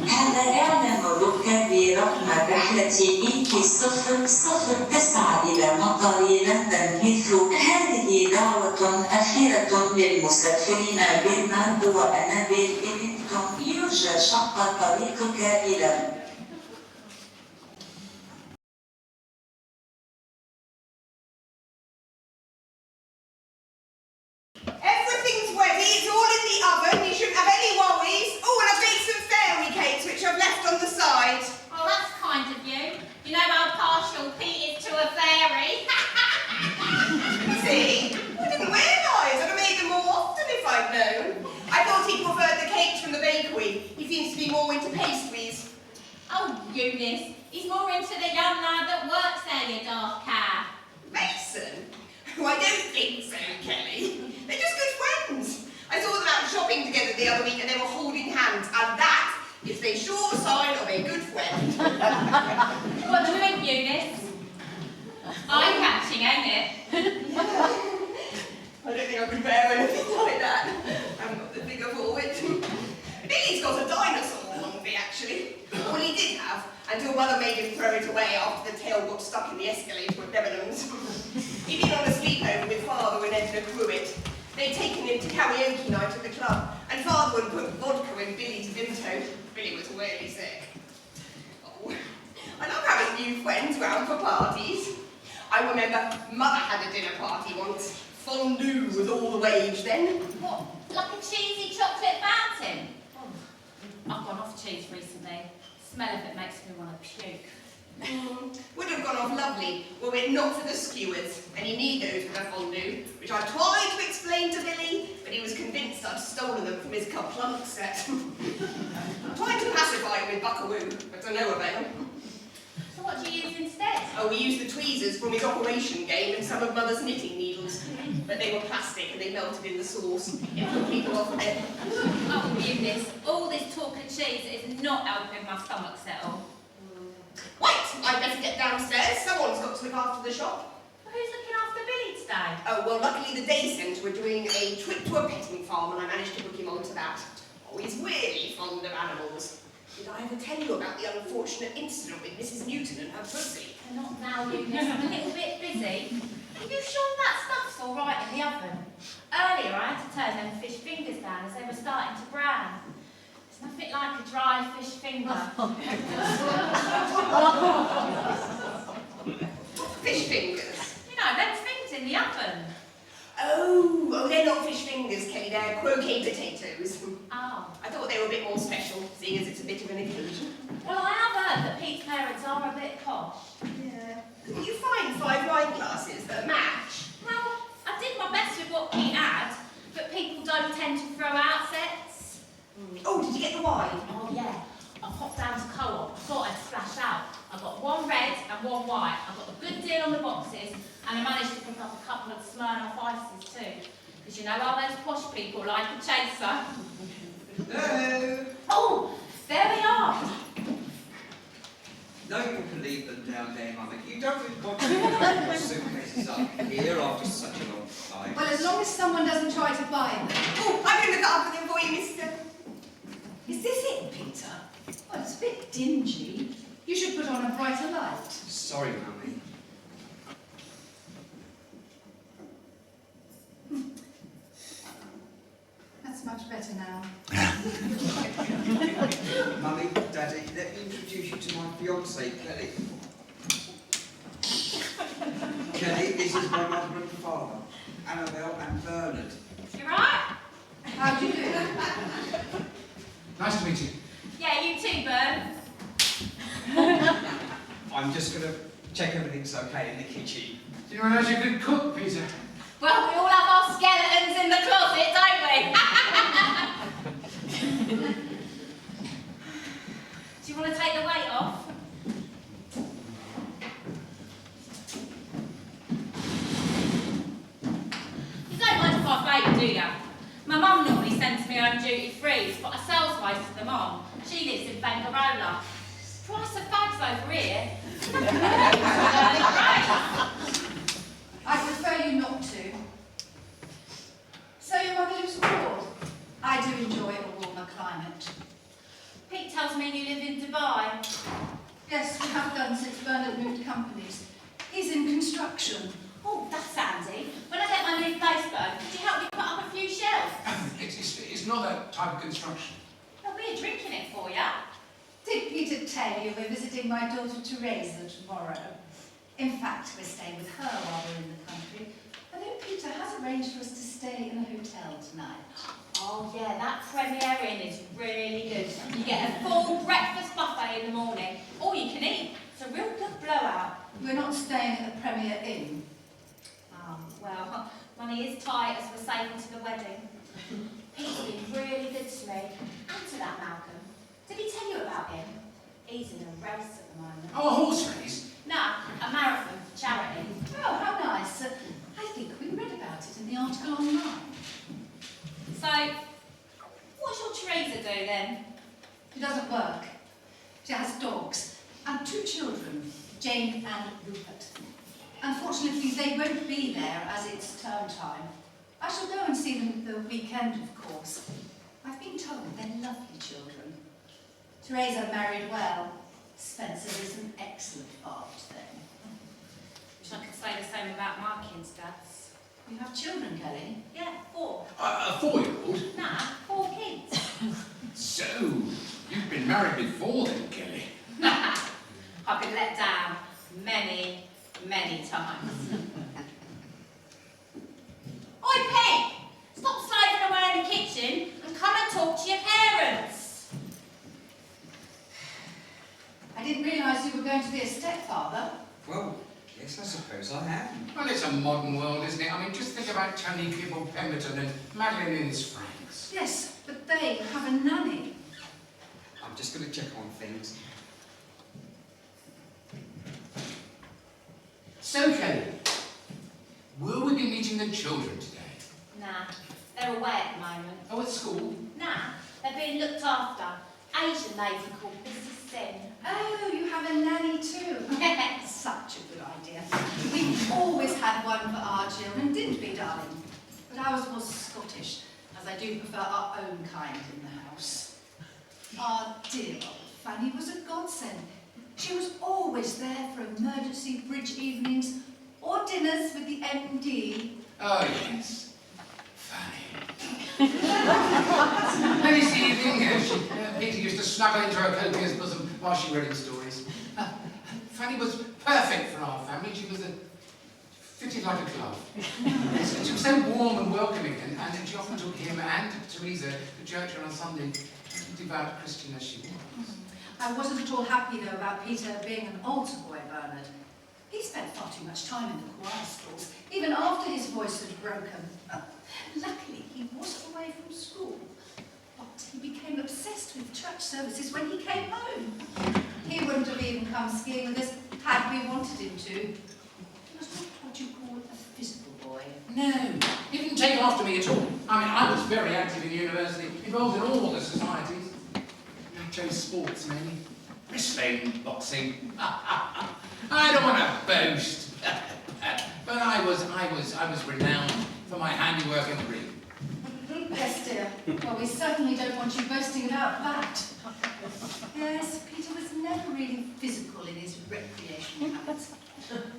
هذا إعلان الركاب برقم الرحلة ميكي 009 إلى مطار لندن هيثرو. هذه دعوة أخيرة للمسافرين برنارد وأنابيل إلينغتون. يرجى شق طريقك إلى
Everything's ready, it's all in the oven, you shouldn't have any worries. Oh, and I've made some fairy cakes which I've left on the side.
Oh, that's kind of you. You know how partial Pete is to a fairy.
See? I didn't realise. I'd have made them more often if I'd known. I thought he preferred the cakes from the bakery. He seems to be more into pastries.
Oh, Eunice, he's more into the young lad that works there, you daft cat.
Mason? Oh, I don't think so, Kelly. They're just good friends. I saw them out shopping together the other week and they were holding hands, and that is the sure sign of a good friend.
What do you think, Eunice? Eye-catching, ain't it?
I don't think I could bear anything like that. I haven't got the figure for it. Billy's got a dinosaur on me, actually. Well, he did have, until Mother made him throw it away after the tail got stuck in the escalator at Debenhams. He'd been on a sleepover with Father and Edna Pruitt. They'd taken him to karaoke night at the club, and Father had put vodka in Billy's Vimto. Billy was really sick. Oh, I love having new friends round for parties. I remember Mother had a dinner party once. Fondue was all the rage then.
What, like a cheesy chocolate fountain? Oh, I've gone off cheese recently. The smell of it makes me want to puke.
Would have gone off lovely were it not for the skewers, and he need those with a fondue, which I tried to explain to Billy, but he was convinced I'd stolen them from his Kaplunk set. Tried to pacify him with buckaroo, but to no avail.
So what do you use instead?
Oh, we used the tweezers from his operation game and some of Mother's knitting needles, but they were plastic and they melted in the sauce. It put people off a bit.
Oh, Eunice, all this talk of cheese is not helping my stomach settle.
Wait, I'd better get downstairs. Someone's got to look after the shop.
Well, who's looking after Billy today?
Oh, well, luckily the day centre were doing a trip to a petting farm and I managed to book him onto that. Oh, he's really fond of animals. Did I ever tell you about the unfortunate incident with Mrs. Newton and her pussy?
Not now, Eunice. I'm a little bit busy. Are you sure that stuff's all right in the oven? Earlier, I had to turn them fish fingers down as they were starting to brown. It's nothing like a dry fish finger.
Fish fingers?
You know, those things in the oven.
Oh, they're not fish fingers, Kelly. They're croquet potatoes.
Oh.
I thought they were a bit more special, seeing as it's a bit of an occasion.
Well, I have heard that Pete's parents are a bit posh.
Yeah. Couldn't you find 5 wine glasses that match?
Well, I did my best with what Pete had, but people don't tend to throw out sets.
Oh, did you get the wine?
Oh, yeah. I popped down to Co-op. I thought I'd splash out. I got one red and one white. I got a good deal on the boxes, and I managed to pick up a couple of Smirnoff Ices too. Because you know how those posh people like a chaser.
Hello.
Oh, there they are.
No, you can leave them down there, Mummy. You don't really want to pack your suitcases up here after such a long time.
Well, as long as someone doesn't try to buy them.
Oh, I can look after them for you, mister. Is this it, Peter?
Well, it's a bit dingy. You should put on a brighter light.
Sorry, Mummy.
That's much better now.
Mummy, Daddy, let me introduce you to my fiancée, Kelly. Kelly, this is my mother and father, Annabelle and Bernard.
You right?
How do you do?
Nice to meet you.
Yeah, you too, Bern.
I'm just going to check everything's okay in the kitchen.
Do you realise you're a good cook, Peter?
Well, we all have our skeletons in the closet, don't we? Do you want to take the weight off? You don't mind if I favour, do you? My mum normally sends me home duty free, but I sales most of them on. She lives in Bengarola. Price of bags over here.
I prefer you not to. So your mother lives abroad? I do enjoy a warmer climate.
Pete tells me you live in Dubai.
Yes, we have done since Bernard moved companies. He's in construction.
Oh, that's handy. When I get my new place, Bern, could you help me put up a few shelves?
It's not that type of construction.
There'll be a drink in it for you.
Did Peter tell you we're visiting my daughter Teresa tomorrow? In fact, we're staying with her while we're in the country. I know Peter has arranged for us to stay in a hotel tonight.
Oh yeah, that Premier Inn is really good. You get a full breakfast buffet in the morning. All you can eat. It's a real good blowout.
We're not staying at the Premier Inn.
Well, money is tight as we're saving to the wedding. Pete's been really good to me. And to that Malcolm. Did he tell you about him? He's in a race at the moment.
Oh, a horse race?
Nah, a marathon for charity.
Oh, how nice. I think we read about it in the article online.
So, what's your Teresa do then?
She doesn't work. She has dogs and 2 children, Jane and Rupert. Unfortunately, they won't be there as it's term time. I shall go and see them at the weekend, of course. I've been told they're lovely children. Teresa married well. Spencer is an excellent father to them.
Wish I could say the same about my kids' dads.
You have children, Kelly?
Yeah, 4.
A 4-year-old?
Nah, 4 kids.
So, you've been married before then, Kelly?
I've been let down many, many times. Oi, Pete! Stop slaving away in the kitchen and come and talk to your parents.
I didn't realise you were going to be a stepfather.
Well, yes, I suppose I am.
Well, it's a modern world, isn't it? I mean, just think about Tony Kibble Pemberton and Madeline and his friends.
Yes, but they have a nanny.
I'm just going to check on things.
So, Kelly, will we be meeting the children today?
Nah, they're away at the moment.
Oh, at school?
Nah, they're being looked after. Asian lady called Mrs. Sin.
Oh, you have a nanny too. Such a good idea. We always have ours was Scottish, as I do prefer our own kind in the house. Our dear old Fanny was a godsend. She was always there for emergency bridge evenings or dinners with the MD.
Oh, yes. Fanny. And this evening, Peter used to snuggle into her copious bosom while she read him stories. Fanny was perfect for our family. She was fitted like a glove. She was so warm and welcoming, and she often took him and Teresa to church on a Sunday, devout Christian as she was.
I wasn't at all happy, though, about Peter being an altar boy, Bernard. He spent far too much time in the choir stalls, even after his voice had broken. Luckily, he wasn't away from school, but he became obsessed with church services when he came home. He wouldn't have even come skiing with us had we wanted him to. He was not what you call a physical boy.
No, he didn't take after me at all. I mean, I was very active in university, involved in all the societies. I chose sports mainly. Wrestling, boxing. I don't want to boast, but I was renowned for my handiwork in the ring.
Yes, dear. Well, we certainly don't want you boasting about that. Yes, Peter was never really physical in his recreational habits.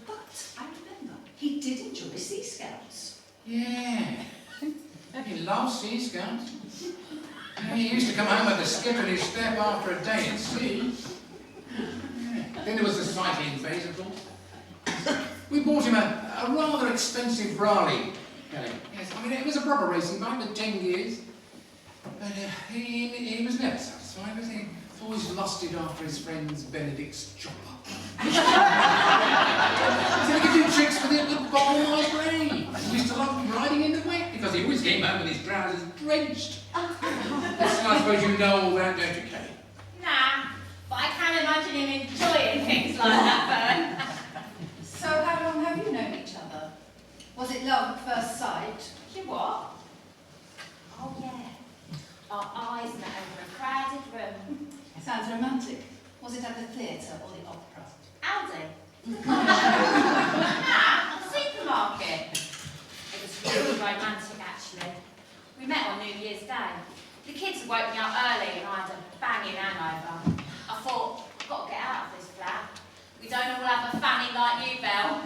But I remember he did enjoy Sea Scouts.
Yeah, he loved Sea Scouts. He used to come home with a skip in his step after a day at sea. Then there was the cycling phase, of course. We bought him a rather expensive Raleigh, Kelly. Yes, I mean, it was a proper racing bike with 10 gears. But he was never satisfied, was he? Always lusted after his friend's Benedict's chopper. He said he could do tricks with it that boggle my brain. He used to love riding in the wet because he always came home with his trousers drenched. I suppose you know all that, don't you, Kelly?
Nah, but I can imagine him enjoying things like that, Bern.
So how long have you known each other? Was it love at first sight?
You what? Oh, yeah. Our eyes met over a crowded room.
Sounds romantic. Was it at the theatre or the opera?
Aldi. Nah, at the supermarket. It was really romantic, actually. We met on New Year's Day. The kids had woke me up early and I had a banging hangover. I thought, I've got to get out of this flat. We don't all have a Fanny like you, Belle.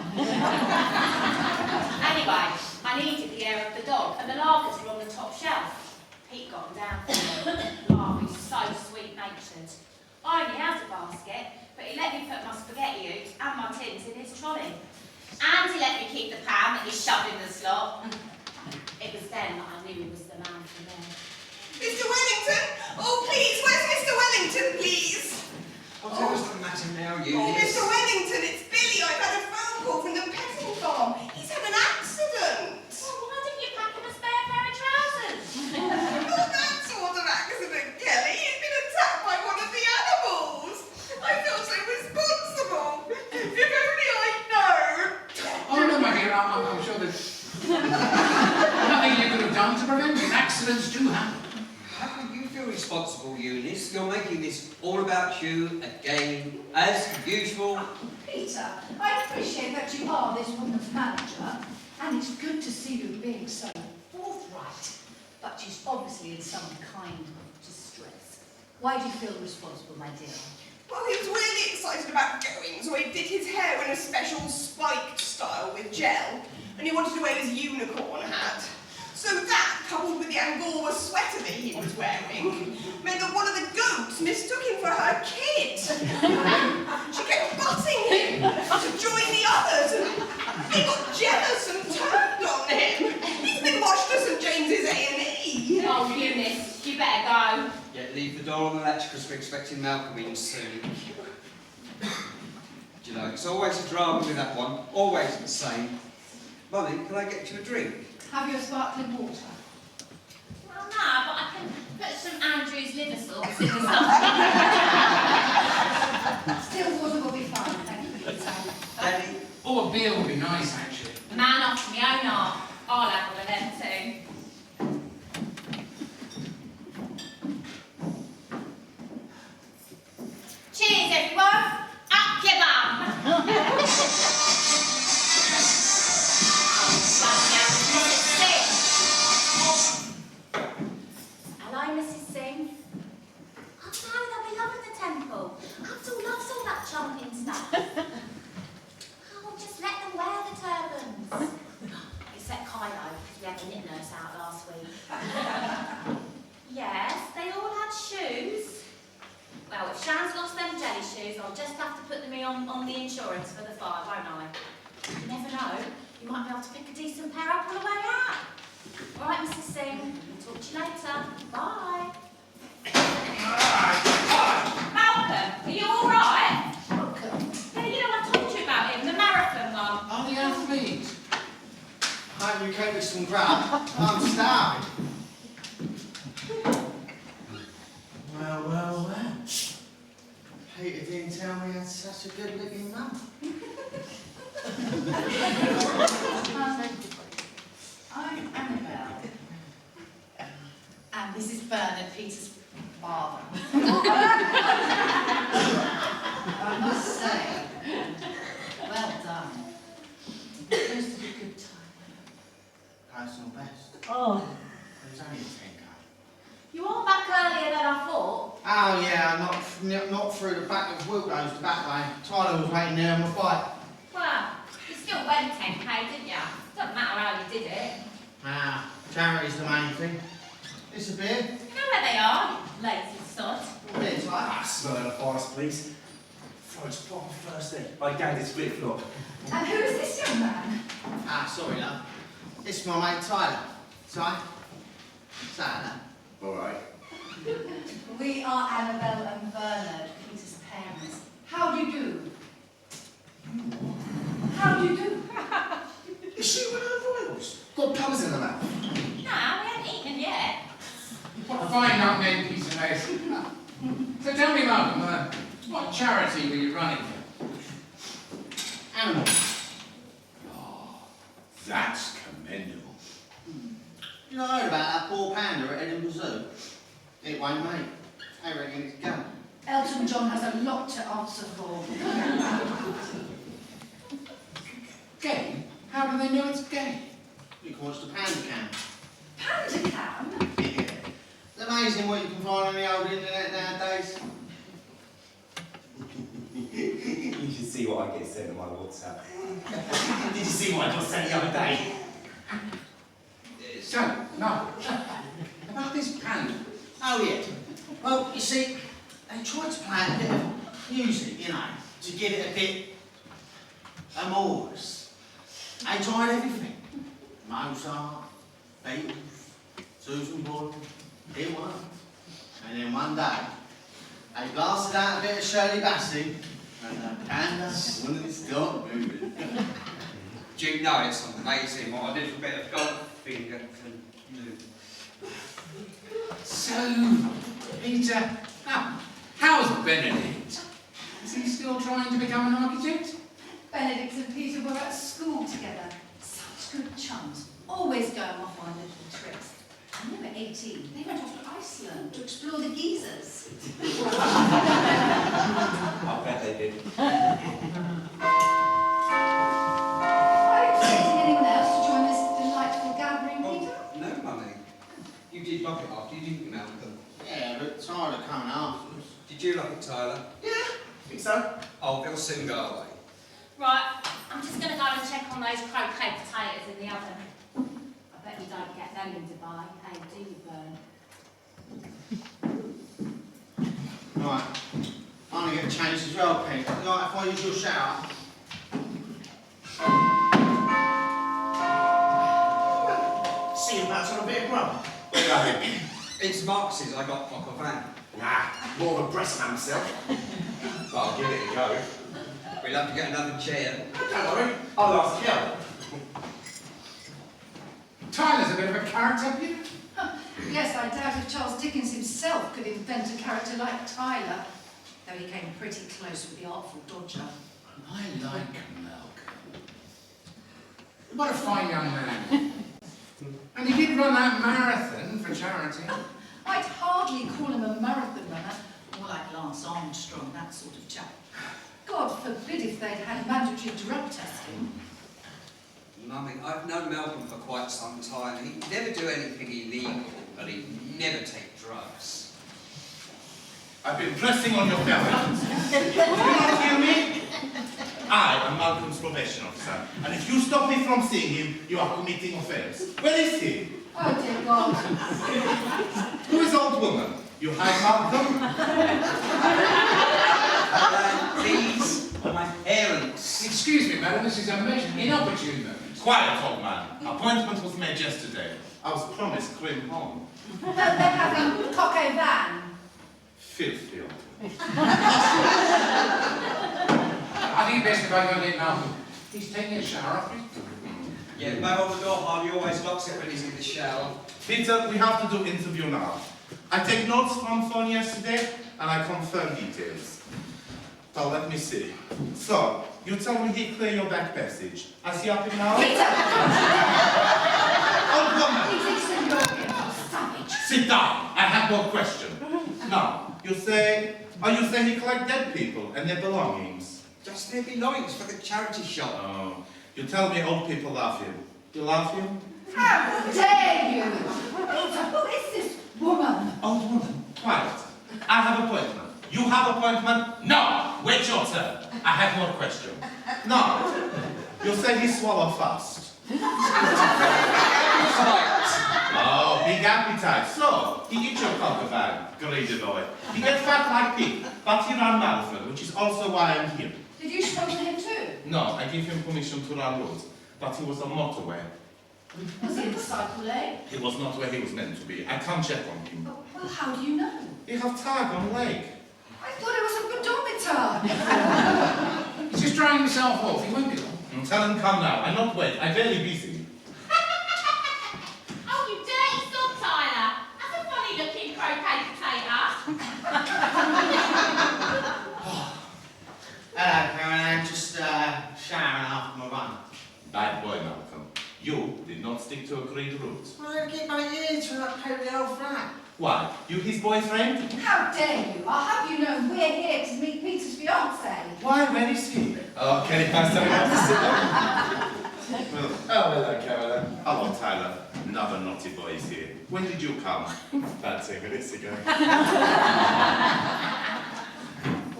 Anyway, I needed the air of the dog, and the lagers were on the top shelf. Pete got them down for me. Oh, he's so sweet-natured. I only had a basket, but he let me put my spaghetti hoops and my tins in his trolley. And he let me keep the pan that he shoved in the slot. It was then that I knew he was the man for me.
Mr. Wellington! Oh, please, where's Mr. Wellington, please?
What's the matter now, you?
Oh, Mr. Wellington, it's Billy. I've had a phone call from the petting farm. He's had an accident.
Well, why didn't you pack him a spare pair of trousers?
Not that sort of accident, Kelly. He'd been attacked by one of the animals. I feel so responsible. If only I'd known.
Oh, no, my dear, I'm sure there's nothing you could have done to prevent it. Accidents do happen.
How can you feel responsible, Eunice? You're making this all about you again, as usual.
Peter, I appreciate that you are this woman's manager, and it's good to see you being so forthright. But she's obviously in some kind of distress. Why do you feel responsible, my dear?
Well, he was really excited about going, so he did his hair in a special spiked style with gel, and he wanted to wear his unicorn hat. So that, coupled with the Angora sweater that he was wearing, meant that one of the goats mistook him for her kid. She kept butting him to join the others, and he got jealous and turned on him. He's been washed to St James's A&E.
Oh, Eunice, you better go.
Yeah, leave the door on the latch because we're expecting Malcolm in soon. Do you know, it's always a drama with that one. Always the same. Mummy, can I get you a drink?
Have your sparkling water.
Well, nah, but I can put some Andrew's liver sauce in the stuff.
Still water will be fine, thank you, Peter.
Daddy?
Oh, a beer would be nice, actually.
Man off my own arm. I'll have one of them too. Cheers, everyone. Up your bum. Bloody hell, it's 6.
Please.
I hope you keep me some grub. I'm starving. Well. Peter didn't tell me I had such a good-looking mum.
I'm Annabelle. And this is Bernard, Peter's father. I must say, well done. Most of a good time.
Personal best.
Oh.
It was only a 10K.
You are back earlier than I thought.
Oh yeah, not through the back of Willows the back way. Tyler was waiting there on my bike.
Well, you still went 10k, didn't you? Doesn't matter how you did it.
Ah, charity's the main thing. It's a beer.
You know where they are, you lazy sod.
Beer, Tyler.
Ah, smell the forest, please. Throat's proper thirsty. I gagged his flip-flop.
And who is this young man?
Ah, sorry, love. It's my mate Tyler. Ty? Tyler.
All right.
We are Annabelle and Bernard, Peter's parents. How do you do? How do you do?
Is she one of the royals? Got plumbers in the mouth.
Nah, we haven't eaten yet.
What a fine young man, piece of lace. So tell me, Malcolm, what charity were you running for?
Animals.
Oh, that's commendable.
You know heard about that poor panda at Edinburgh Zoo? It won't mate. I reckon it's gone.
Elton John has a lot to answer for.
Gay? How do they know it's gay?
You can watch the panda cam.
Panda cam?
Yeah. It's amazing what you can find on the old internet nowadays.
You should see what I get sent on my WhatsApp. Did you see what I got sent the other day?
So, no. About this panda.
Oh yeah. Well, you see, they tried to play a bit of music, you know, to give it a bit amorous. They tried everything. Mozart, Beatles, Susan Boyle, it was. And then one day, they blasted out a bit of Shirley Bassey, and the panda wouldn't stop moving.
Do you know it's amazing what a little bit of golfing can do?
So, Peter, how's Benedict? Is he still trying to become an architect?
Benedict and Peter were at school together. Such good chums. Always going off on little trips. When they were 18, they went off to Iceland to explore the geysers.
I bet they did.
Are you expecting anyone else to join this delightful gathering, Peter?
No, mummy. You did lock it after, you didn't, Malcolm?
Yeah, but Tyler coming afterwards.
Did you lock it, Tyler?
Yeah, think so.
Oh, they'll soon go away.
Right, I'm just going to go and check on those croquet potatoes in the oven. I bet you don't get them in Dubai, hey, do you, Bern?
Right. I'm gonna get changed as well, Pete. You like if I use your shower?
See you about on a bit of grub.
It's Marx's I got off a van.
Nah, more of a breast man myself. But I'll give it a go.
We'll have to get another chair.
Don't worry, I'll ask you.
Tyler's a bit of a character, Peter.
Yes, I doubt if Charles Dickens himself could invent a character like Tyler, though he came pretty close with the Artful Dodger.
I like Malcolm. What a fine young man. And he did run that marathon for charity.
I'd hardly call him a marathon runner, more like Lance Armstrong, that sort of chap. God forbid if they'd had mandatory drug testing.
Mummy, I've known Malcolm for quite some time. He'd never do anything illegal, but he'd never take drugs.
I've been pressing on your family. Do you not hear me? I am Malcolm's probation officer, and if you stop me from seeing him, you are committing offence. Where is he?
Oh dear God.
Who is old woman? You hide Malcolm?
These are my parents.
Excuse me, madam, this is a most inopportune moment.
Quiet, old man. Appointment was made yesterday. I was promised cream home.
They're having cock au van.
Filthy old.
I think it's best if I go and get Malcolm. He's taking a shower after his...
Yeah, bang on the door, Harvey always locks it when he's in the shower.
Peter, we have to do interview now. I take notes from phone yesterday and I confirm details. So let me see. So, you tell me he clear your back passage. I see up in now? Old woman!
Savage.
Sit down. I have one question. Now, you say he collect dead people and their belongings.
Just their belongings for the charity shop.
Oh, you tell me old people love him. You love him?
How dare you? Peter, who is this woman?
Old woman, quiet. I have appointment. You have appointment? No! Wait your turn. I have more question. No. You say he swallow fast. Oh, big appetite. So, he eat your cocker bag, greedy boy. He get fat like pig, but he run marathon, which is also why I'm here.
Did you sponsor him too?
No, I gave him permission to run roads, but he was on motorway.
Was he in the cycle lane?
He was not where he was meant to be. I can't check on him.
Well, how do you know?
He have tag on leg.
I thought it was a pedometer.
He's just drying himself off. He won't be long.
Tell him come now. I'm not wait. I'm very busy.
Oh, you dirty sod, Tyler. That's a funny-looking croquet potato.
Hello, Caroline. Just showering after my run.
Bad boy, Malcolm. You did not stick to agreed rules.
I'm going to keep my ears from that pony old flat.
Why? You his boyfriend?
How dare you? I'll have you know we're here to meet Peter's fiancée.
Why? Where is he?
Oh, can he pass something out to sit down? Oh, hello, Caroline.
Hello, Tyler. Another naughty boy is here. When did you come?
About 2 minutes ago.
What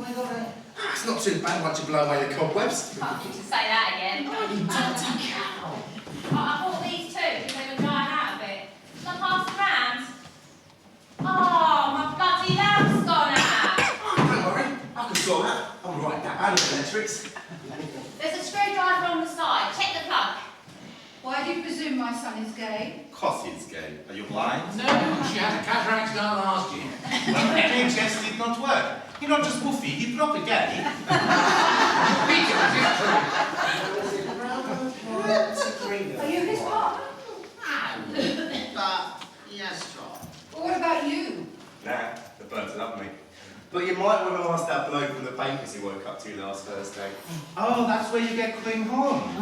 have you got there?
It's not too bad once you blow away the cobwebs.
Can't you to say that again. I bought these too, because they were drying out a bit. Shall I pass them round? Oh, my bloody lamp's gone out.
Oh, don't worry. I can sort that. I'm right that bad with electrics.
There's a screwdriver on the side. Check the plug.
Why do you presume my son is gay?
Cos he's gay. Are you blind?
No, she had a cataract done last year.
Well, NHS did not work. You're not just woofy, he proper gay.
Peter, is it true?
Are you his partner?
But, yes, try.
Well, what about you?
Nah, the birds love me. But you might want to ask that bloke from the papers he woke up to last Thursday.
Oh, that's where you get clean home.
He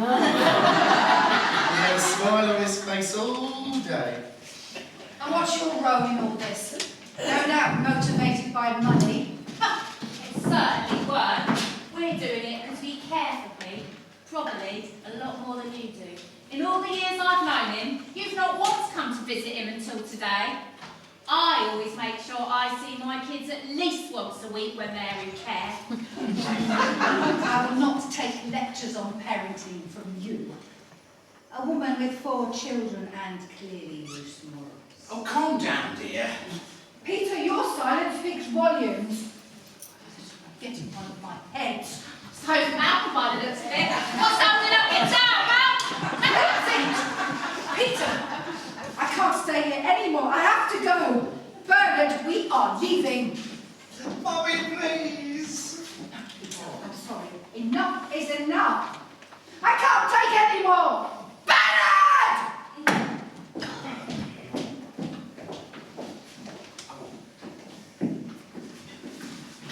had a smile on his face all day.
And what's your role in all this? No doubt motivated by money.
It certainly weren't. We're doing it because we care for Pete. Probably a lot more than you do. In all the years I've known him, you've not once come to visit him until today. I always make sure I see my kids at least once a week when they're in care.
I will not take lectures on parenting from you. A woman with 4 children and clearly loose morals.
Oh, calm down, dear.
Peter, your silence speaks volumes. Get in one of my heads.
So Malcolm by the looks of it. What's holding up your town, Mal?
That's it! Peter, I can't stay here anymore. I have to go. Bernard, we are leaving.
Mommy, please.
Peter, I'm sorry. Enough is enough. I can't take any more. Bernard!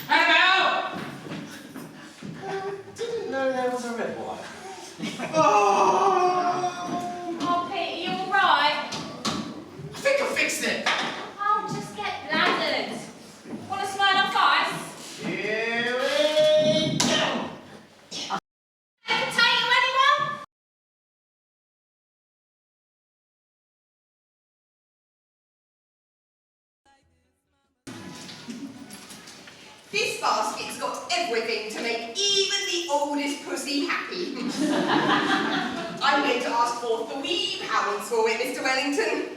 Annabelle!
Didn't know there was a red wire.
Oh, Pete, you all right?
I think I fixed it.
Oh, just get bladdered. Want a Smirnoff Ice?
Here we go.
Potato, anyone?
This basket's got everything to make even the oldest pussy happy. I'm going to ask for £3 for it, Mr. Wellington.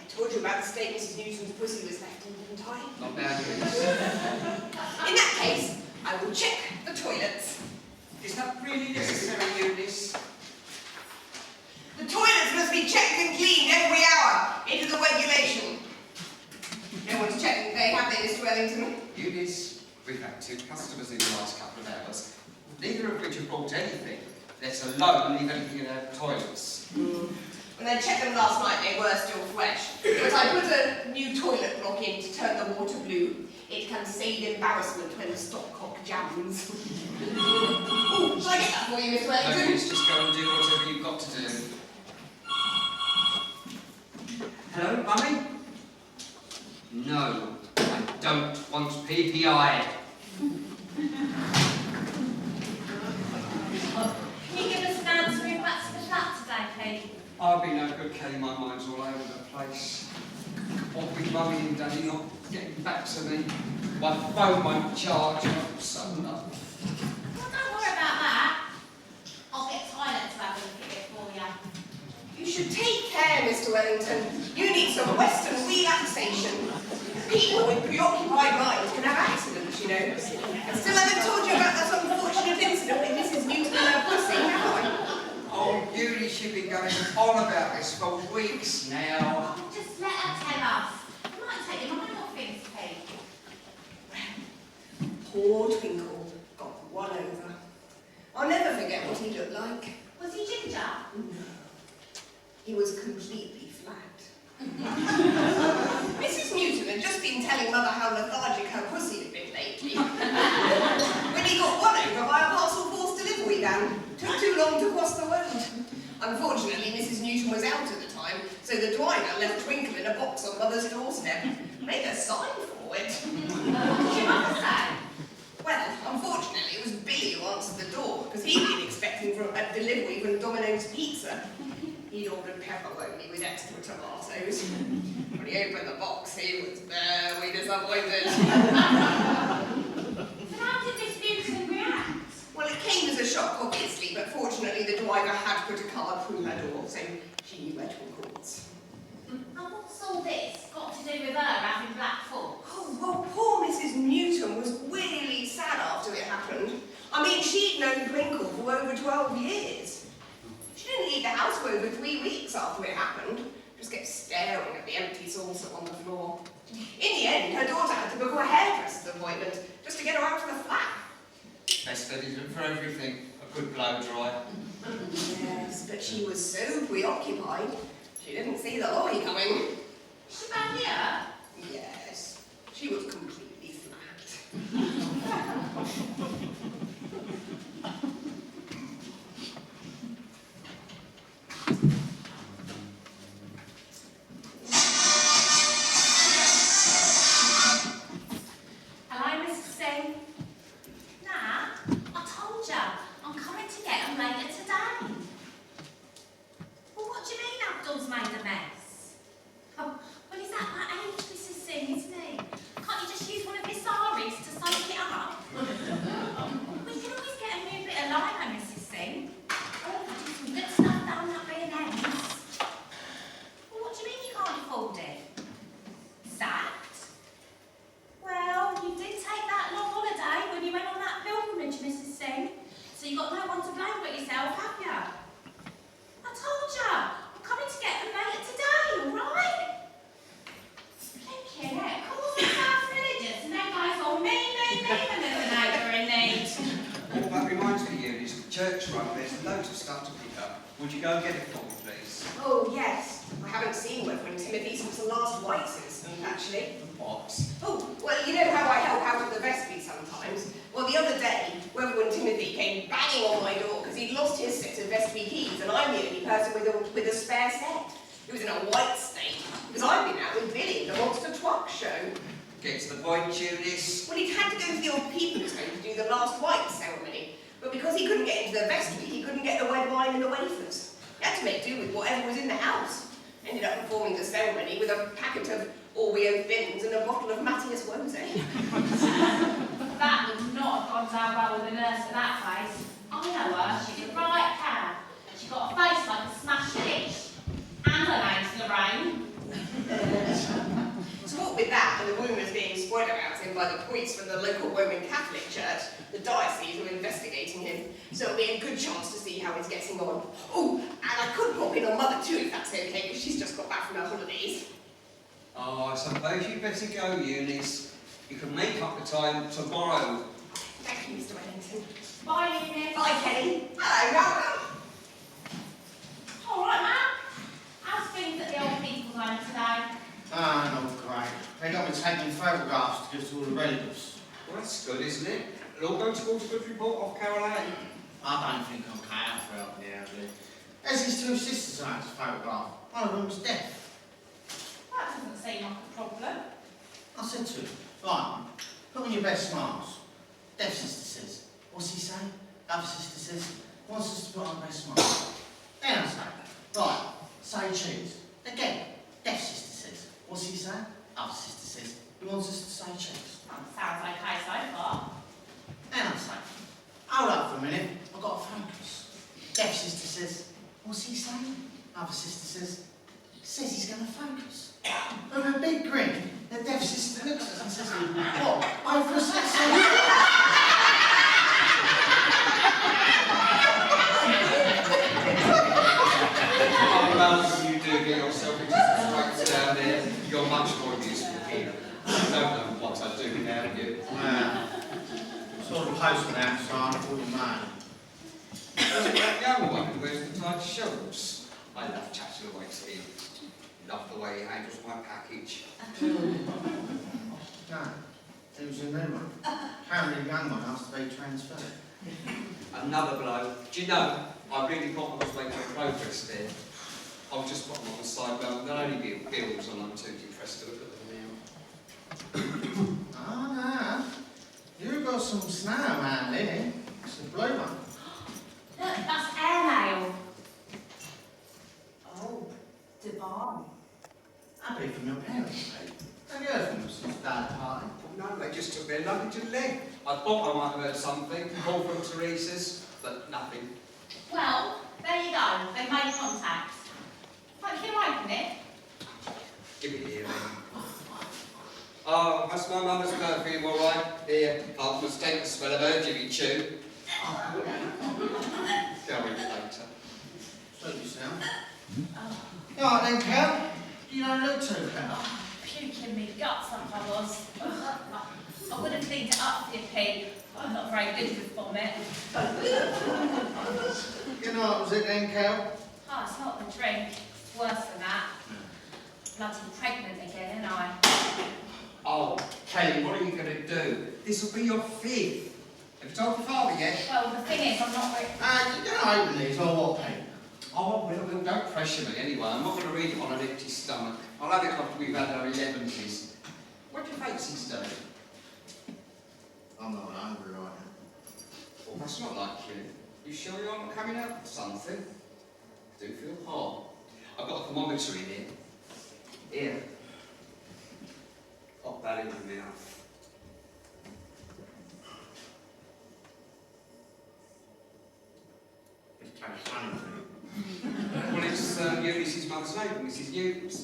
I told you about the state Mrs. Newton's pussy was left in, didn't I?
Not bad news.
In that case, I will check the toilets.
Is that really necessary, Eunice?
The toilets must be checked and cleaned every hour. It is a regulation. No one's checking today, have they, Mr. Wellington?
Eunice, we've had 2 customers in the last couple of hours, neither of which have bought anything. let alone leave anything in their toilets.
When they checked them last night, they were still fresh. But I put a new toilet block in to turn the water blue. It can save embarrassment when the stopcock jams. Oh, shall I get that for you, Miss
No,
Wellington?
please just go and do whatever you've got to do. Hello, Mummy? No, I don't want PPI.
Can you give us an answer in back to the flat today, please?
I'll be no good, Kelly. My mind's all over the place. What with Mummy and Daddy not getting back to me. My phone won't charge. I'm so nuts.
Well, don't worry about that. I'll get Tyler to have a look at it for you.
You should take care, Mr. Wellington. You need some Western relaxation. People with preoccupied minds can have accidents, you know. I still haven't told you about that unfortunate incident with Mrs. Newton and her pussy, have I?
Oh, Judy should be going on about this for weeks now.
Oh, just let her tell us. It might take your mind off things, Pete.
Poor Twinkle got one over. I'll never forget what he looked like.
Was he ginger?
He was completely flat. Mrs. Newton had just been telling Mother how lethargic her pussy had been lately. When he got one over by a parcel force delivery van. Took too long to cross the road. Unfortunately, Mrs. Newton was out at the time, so the driver left Twinkle in a box on Mother's doorstep. Made a sign for it.
What did your mother say?
Well, unfortunately, it was Billy who answered the door, because he'd been expecting a delivery from Domino's Pizza. He'd ordered pepperoni with extra tomatoes. When he opened the box, he was very disappointed.
So how did Miss Newton react?
Well, it came as a shock, obviously, but fortunately the driver had put a card through her door, so she knew where to call.
And what's all this got to do with her having black foot?
Oh, well, poor Mrs. Newton was really sad after it happened. I mean, she'd known Twinkle for over 12 years. She didn't leave the house for over 3 weeks after it happened. Just kept staring at the empty saucer on the floor. In the end, her daughter had to book her hairdresser's appointment just to get her out of the flat.
Best that isn't for everything. A good blow dry.
Yes, but she was so preoccupied, she didn't see the lorry coming.
She found here?
Yes, she was completely flat.
Hello, Mr. Singh. Nah, I told ya, I'm coming to get them later today. Well, what do you mean Abdul's made a mess? Oh, well, he's at that age, Mrs. Singh, isn't he? Can't you just use one of your saris to soak it up? We can always get a new bit of liner, Mrs. Singh. Oh, do some good stuff down that B&M's. Well, what do you mean you can't afford it? Sacked? Well, you did take that long holiday when you went on that pilgrimage, Mrs. Singh. So you've got no one to blame but yourself, have you? I told you, I'm coming to get them later today, all right? Thinking it, calls themselves religious and then goes all me, when there's a neighbour in need.
Oh, that reminds me, Eunice, the church run, there's loads of stuff to pick up. Would you go and get it for me, please?
Oh, yes. I haven't seen Reverend Timothy since the last white incident, actually.
What?
Oh, well, you know how I help out at the vestry sometimes? Well, the other day, Reverend Timothy came banging on my door because he'd lost his set of vestry keys, and I'm the only person with a spare set. It was in a white state, because I've been out with Billy at the Monster Truck Show.
Get to the point, Eunice.
Well, he'd had to go to the old people's home to do the last white ceremony, but because he couldn't get into the vestry, he couldn't get the red wine and the wafers. He had to make do with whatever was in the house. Ended up performing the ceremony with a packet of Oreo thins and a bottle of Matthias Rose.
That would not have gone down well with the nurse at that place. I know her, she's a right cow. She's got a face like a smashed dish. And her name's Lorraine.
So what with that and the rumours being spread about him by the priests from the local Roman Catholic Church, the diocese are investigating him, so it'll be a good chance to see how he's getting on. Oh, and I could pop in on Mother too if that's okay, because she's just got back from her holidays.
Oh, I suppose you'd better go, Eunice. You can make up the time tomorrow.
Thank you, Mr. Wellington.
Bye, Eunice.
Bye, Kelly. Hello, Malcolm.
all the relatives.
Well, that's good, isn't it? It'll all go towards a good report off Caroline.
I don't think I'm cut out for helping the elderly. There's his two sisters I had to photograph. One of them was deaf.
That doesn't seem like a problem.
I said to him, right, put on your best smiles. Deaf sister says, what's he say? Other sister says, wants us to put on our best smiles. Then I say, right, say cheese. Again, deaf sister says, what's he say? Other sister says, he wants us to say cheese.
Sounds okay so far.
Then I say, hold up for a minute, I've got to focus. Deaf sister says, what's he saying? Other sister says he's going to focus. With a big grin, the deaf sister looks at us and says, what? Over a
Oh, well, you do get yourself into some strikes down there. You're much more useful here. I don't know what I'd do without you.
Saw the postman outside, I thought you might.
That young one who wears the tight shoes. I love chatting away to him. Love the way he handles my package.
No, it was a new one. Apparently the young one has to be transferred.
Another blow. Do you know, I really thought I was making progress there. I was just putting on the side, well, not only be bills, and I'm too depressed to look at them now.
Ah, no. You've got some snow around here. It's a blue one.
Look, that's airmail.
Oh, divine.
That'd be from your parents, mate. Have you heard from them since Dad party?
No, they just took their luggage and left. I thought I might have heard something, call from Teresa's, but nothing.
Well, there you go. They made contact. Right, can you open it?
Give it here, then. Oh, that's my mother's perfume, all right. Here, can't mistake the smell of her Jimmy Choo. Tell me later.
Suit yourself. Right then, Cal. You don't look too bad.
Puking me guts like I was. I would have cleaned it up for you, Pete. I'm not very good with vomit.
You know what was it then, Cal?
Oh, it's not the drink. It's worse than that. Bloody pregnant again, ain't I?
Oh, Kelly, what are you going to do? This will be your fifth. Have you told your father yet?
Well, the thing is, I'm not very...
You don't open these, or what, Pete?
Oh, well, don't pressure me anyway. I'm not going to read it on an empty stomach. I'll have it after we've had our 11s. What do you fancy today?
I'm not hungry right now.
Well, that's not like you. You sure you're not coming out with something? I do feel hot. I've got a thermometer in here. Here. Pop that in my mouth.
It's kind of funny, Pete.
Well, it's Eunice's mother's name, Mrs. Newton's.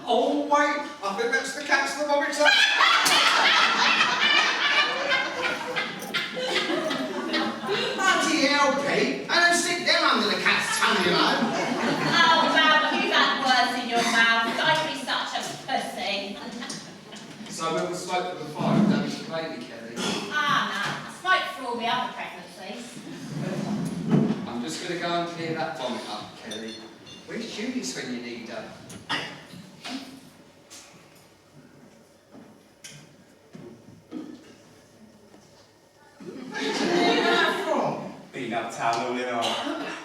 Oh, wait! I think that's the cat's thermometer!
Bloody hell, Pete! I don't stick them under the cat's tongue, you know.
Oh, well, you've had words in your mouth. Don't be such a pussy.
So when we spoke to the fire, that was the baby, Kelly.
Ah, no. I smoked for all the other pregnancies.
I'm just going to go and clear that vomit up, Kelly. Where's Eunice when you need her?
Where you that from?
Beating up town all in all.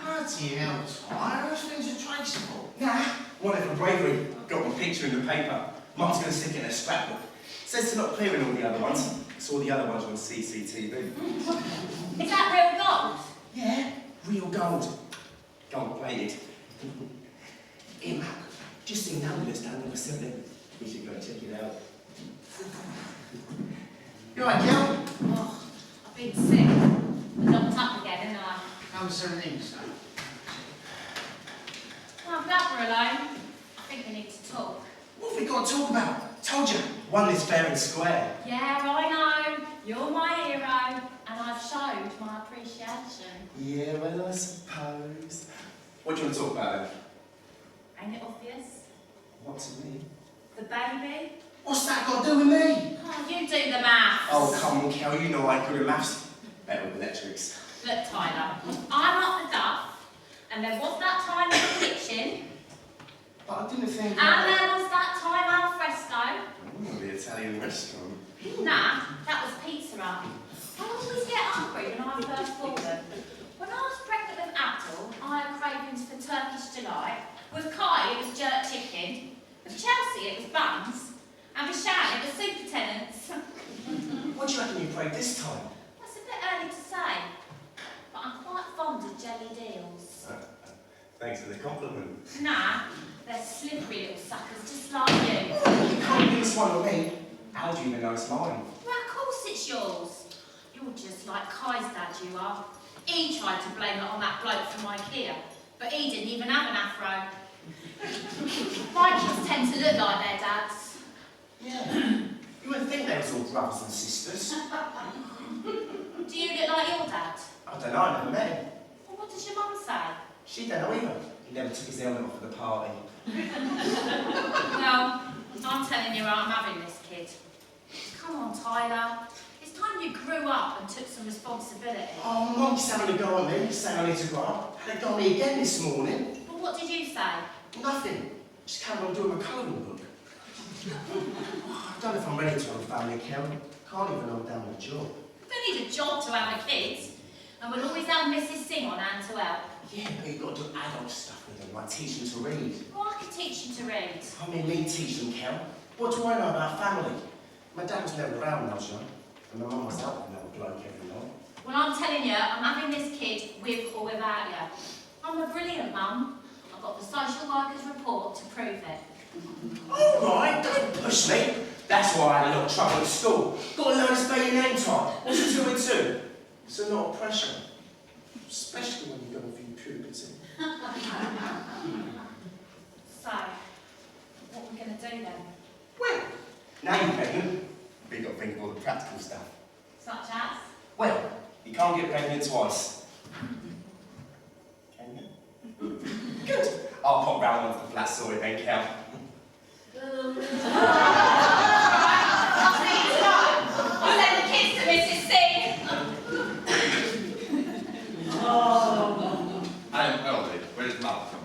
Bloody hell, Ty. Those things are traceable.
Nah, whatever bravery. Got my picture in the paper. Mum's going to stick it in a scrapbook. Says to not clearing all the other ones. Saw the other ones on CCTV.
Is that real gold?
Yeah, real gold. Gold plated. Here, Mac, just seen that with us down number 7. We should go and check it out.
You alright, Kel?
Oh, I've been sick. I knocked up again, haven't I?
Come serenade, son.
Well, I'm glad we're alone. I think we need to talk.
What have we got to talk about? Told you, one is fair and square.
Yeah, I know. You're my hero. And I've showed my appreciation.
Yeah, well, I suppose. What do you want to talk about then?
Ain't it obvious?
What to me?
The baby?
What's that got to do with me?
Oh, you do the maths.
Oh, come on, Kel, you know I'm good at maths. Better with electrics.
Look, Tyler, I'm up the duff, and there was that time in the kitchen,
But I didn't think...
and there was that time al fresco.
Oh, the Italian restaurant.
Nah, that was pizza Hut. I always get hungry when I first bought them. When I was pregnant with Abdul, I had cravings for Turkish delight. With Kai, it was jerk chicken. With Chelsea, it was buns. And with Shan, it was super tenants.
What do you reckon you prayed this time?
That's a bit early to say, but I'm quite fond of jelly deals.
Thanks for the compliment.
Nah, they're slippery little suckers just like you.
You can't give this one on me. How do you even know it's mine?
Well, of course it's yours. You're just like Kai's dad, you are. He tried to blame it on that bloke from IKEA, but he didn't even have an afro. My kids tend to look like their dads.
Yeah. You would think they was all brothers and sisters.
Do you look like your dad?
I don't know, I never met him.
Well, what does your mum say?
She don't know either. He never took his helmet off at the party.
Well, I'm telling you, I'm having this kid. Come on, Tyler. It's time you grew up and took some responsibility.
Oh, Mum's having a go at me, saying I need to grow up. Had a go at me again this morning.
Well, what did you say?
Nothing. Just carried on doing my colouring book. I don't know if I'm ready to have a family account. Can't even hold down a job.
You don't need a job to have a kid. And we'll always have Mrs. Singh on hand to help.
Yeah, but you've got to do adult stuff with them, like teach them to read.
Well, I can teach you to read.
I mean, me teach them count. What do I know about family? My dad was never around when I was young, and my mum was out with another bloke every night.
Well, I'm telling you, I'm having this kid with or without you. I'm a brilliant mum. I've got the social worker's report to prove it.
All right, don't push me. That's why I had a lot of trouble at school. Got to learn to spell your name time. What's a 2 and 2? It's a lot of pressure. Especially when you're going through puberty.
So, what are we going to do then?
Well, now you're pregnant, but you've got to think of all the practical stuff.
Such as?
Well, you can't get pregnant twice. Can you? Good. I'll pop round onto the flat soil then, Cal.
I'll send the kids to Mrs. Singh.
I am early. Where is Malcolm?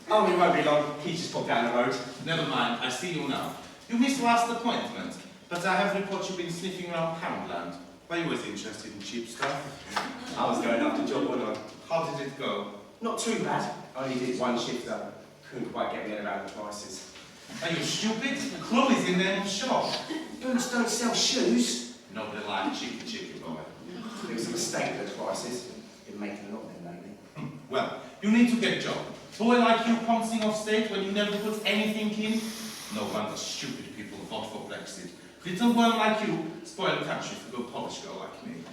Oh, it won't be long. He's just popped down the road.
Never mind, I see you now. You missed last appointment, but I have reported you've been sniffing around Poundland. Were you always interested in cheap stuff?
I was going after job, wasn't I?
How did it go?
Not too bad. I only did one shift though. Couldn't quite get me head around the prices.
Are you stupid? Chloe's in their shop.
Boots don't sell shoes.
Nobody likes cheeky boy.
It was a mistake with the prices. Been making a lot of them lately.
Well, you need to get a job. Boy like you pouncing off stage when you never put anything in. No wonder stupid people vote for Brexit. Little one like you spoil the country for a good Polish girl like me.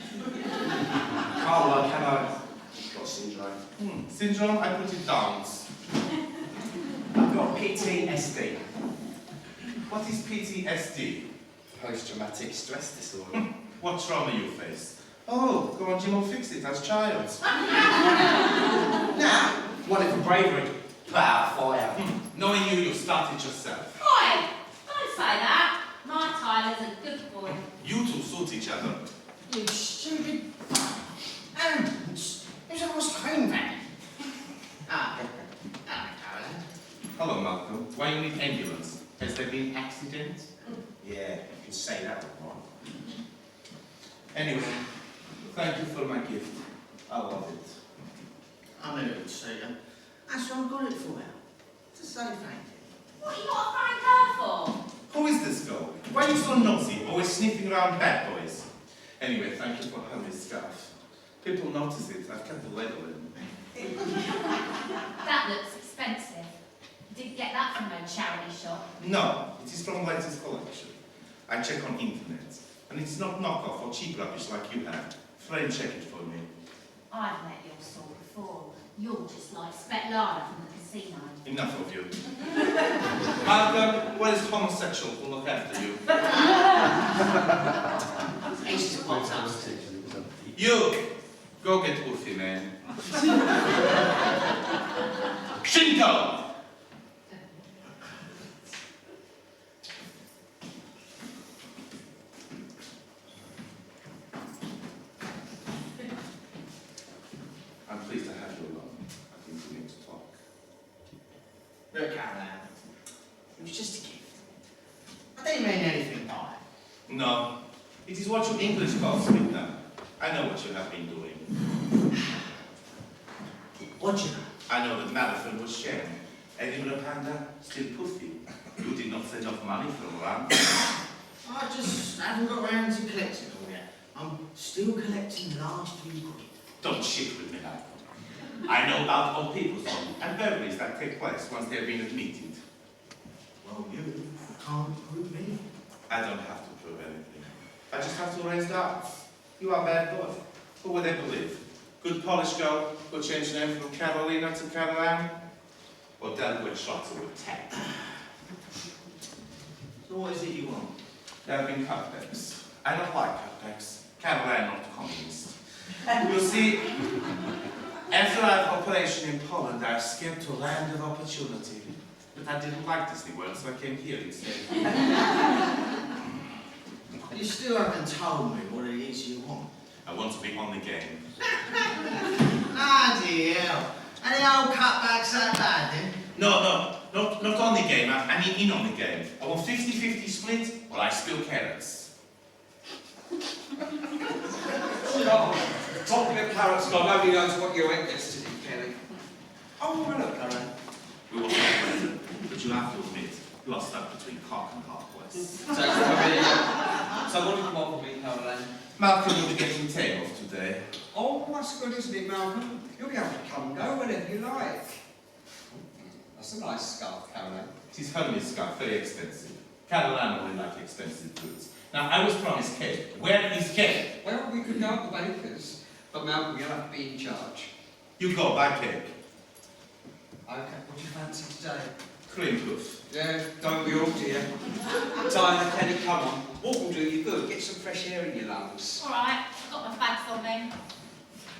Can't work, can I? Got syndrome.
Syndrome, I put it down.
I've got PTSD.
What is PTSD?
Post-traumatic stress disorder.
What trauma you face? Oh, go on, Jim, will fix it as child.
Nah, wanted for bravery. Put out a fire.
Knowing you, you started yourself.
Oi! Don't say that. My Tyler's a good boy.
You two suit each other.
You stupid ants. Who's almost clean that? Caroline.
Hello, Malcolm. Why you need ambulance? Has there been accident?
Yeah, you can say that with one.
Anyway, thank you for my gift. I love it.
I knew it would suit you. That's what I got it for now. To say thank you.
What you got to thank her for?
Who is this girl? Why are you so nosy, always sniffing around bad boys? Anyway, thank you for Hermes scarf. People notice it. I've kept the label in.
That looks expensive. You didn't get that from no charity shop.
No, it is from latest collection. I check on internet, and it's not knockoff or cheap rubbish like you have. Frame check it for me.
I've met your sort before. You're just like Svetlana from the casino.
Enough of you. Malcolm, what is homosexual who look after you?
It's just popped up.
You! Go get Urfi, man. Shinto! I'm pleased to have you along. I think we need to talk.
Look, Caroline. It was just a gift. I didn't mean anything by it.
No, it is what you English call sweet now. I know what you have been doing.
What you know?
I know that Marathon was sharing. Edinburgh Panda, still puffy. You did not send off money from around.
I just haven't got round to collecting all yet. I'm still collecting the last few quid.
Don't shit with me now. I know about old people's home and burglaries that take place once they've been admitted.
Well, you can't prove me.
I don't have to prove anything. I just have to raise doubts. You are bad boy. Who would they believe? Good Polish girl who changed name from Carolina to Caroline? Or delinquent shots with tech?
So what is it you want?
There have been cutbacks. I don't like cutbacks. Caroline not communist. You see, after our operation in Poland, I escaped to a land of opportunity. But I didn't like Disney World, so I came here instead.
You still haven't told me what it is you want.
I want to be on the game.
Bloody hell. And the old cutback's that bad then?
No, not on the game. I mean in on the game. I want 50-50 split, or I spill carrots.
Oh, talking of carrots, God only knows what you ate yesterday, Kelly.
Oh, hello, Karen. We were friends, but you have to admit, you are stuck between cock and hard boys.
So what did you want from me, Caroline?
Malcolm will be getting tail off today.
Oh, that's good, isn't it, Malcolm? You'll be able to come and go whenever you like. That's a nice scarf, Caroline.
It is Hermes scarf, very expensive. Caroline only like expensive goods. Now, I was promised cake. Where is cake?
Well, we could go to the baker's, but Malcolm, you'll have to be in charge.
You go, buy cake.
Okay, what do you fancy today?
Cream puff.
Yeah, don't we all, dear? Tyler, Kelly, come on. What will do you good? Get some fresh air in your lungs.
All right, I've got my bags on me.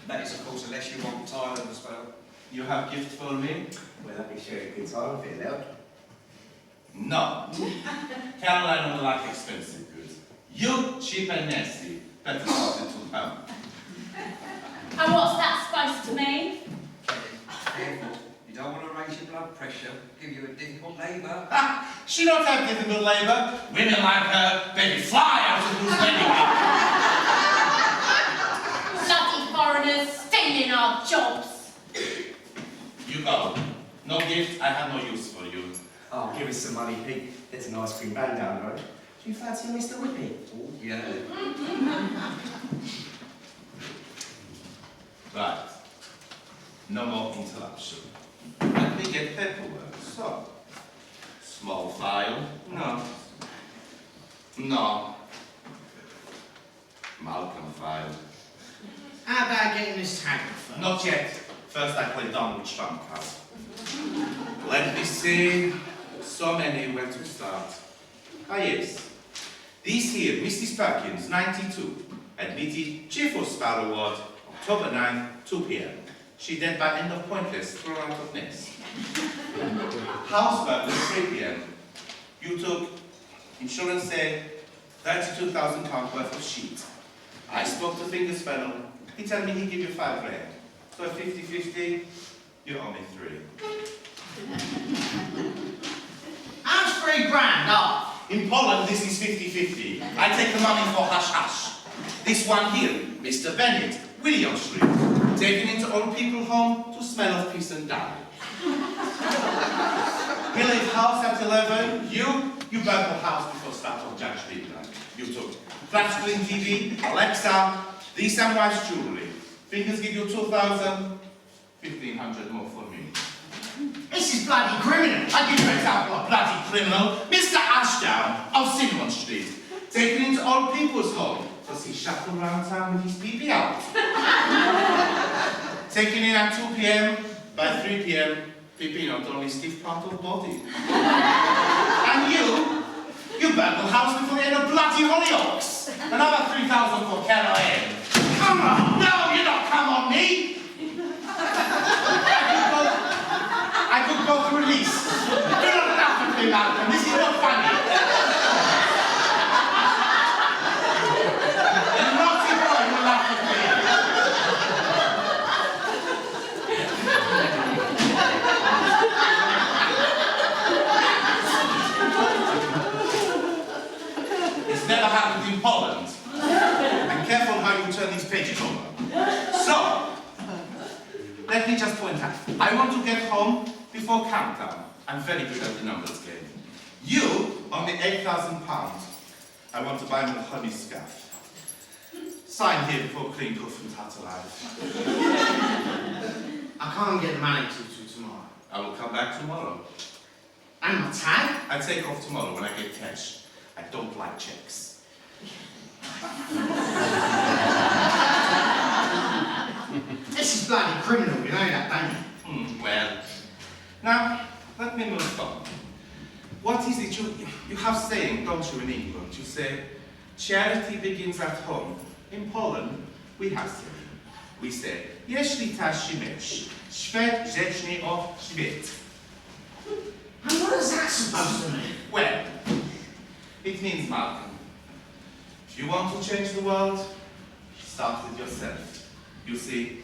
That is, of course, unless you want Tyler as well.
You have gift for me?
Well, let me share a good time with you now.
No. Caroline only like expensive goods. You, cheap and nasty, better started to home.
And what's that supposed to mean?
Careful. You don't want to raise your blood pressure, give you a difficult labour.
She don't have difficult labour. Women like her, baby, fly out of loose anyway.
Bloody foreigners stealing our jobs.
You go. No gift, I have no use for you.
Oh, give us some money, Pete. There's an ice cream van down the road. Do you fancy Mr. Whippy?
Oh, yeah.
Right. No more interruption. Let me get paperwork. So, small file? No. No. Malcolm file?
How about getting this tag first?
Not yet. First I play down with trump card. Let me see. So many, where to start? Ah yes. This here, Mrs. Perkins, 92. Admitted Chief of Sparrow Ward, October 9th, 2 p.m. She dead by end of pointless, thrown out of nest. House burglary, 3 p.m. You took insurance say £32,000 worth of sheet. I spoke to Fingers fellow. He told me he'd give you 5 grand. So 50-50, you owe me 3.
How's 3 grand? Oh,
In Poland, this is 50-50. I take the money for hush-hush. This one here, Mr. Bennett, William Street, taken into old people home to smell of piss and die. He leave house at 11. You burnt the house before start of Judge midnight. You took flat screen TV, Alexa, these and wife's jewelry. Fingers give you 2,000, 1,500 more for me.
this is bloody criminal.
I give you an example of bloody criminal. Mr. Ashdown of Cinnamon Street, taken into old people's home. Does he shuffle around town with his BB out? Taken in at 2 p.m. By 3 p.m. PP not only stiff part of body. And you burgled the house before the end of bloody Hollyoaks. Another 3,000 for Carol Ann. Come on! No, you don't come on me! I could go through release. Do not laugh at me, Malcolm. This is not funny. A naughty boy will laugh at me. It's never happened turn these pages over. So, let me just point out, I want to get home before countdown. I'm very good at the numbers game. You, on the £8,000. I want to buy more Hermes scarf. Sign here before clean cuff and tat alive.
I can't get the money till tomorrow.
I will come back tomorrow.
And my tag?
I take off tomorrow when I get cash. I don't like checks.
This is bloody criminal, you know that, don't you?
Well, now, let me move on. What is it you have saying, don't you, in England? You say, charity begins at home. In Poland, we have saying. We say, jeśli ta śmierć, świat zacznie o świat.
And what is that supposed to mean?
Well, it means, Malcolm, if you want to change the world, start with yourself. You see,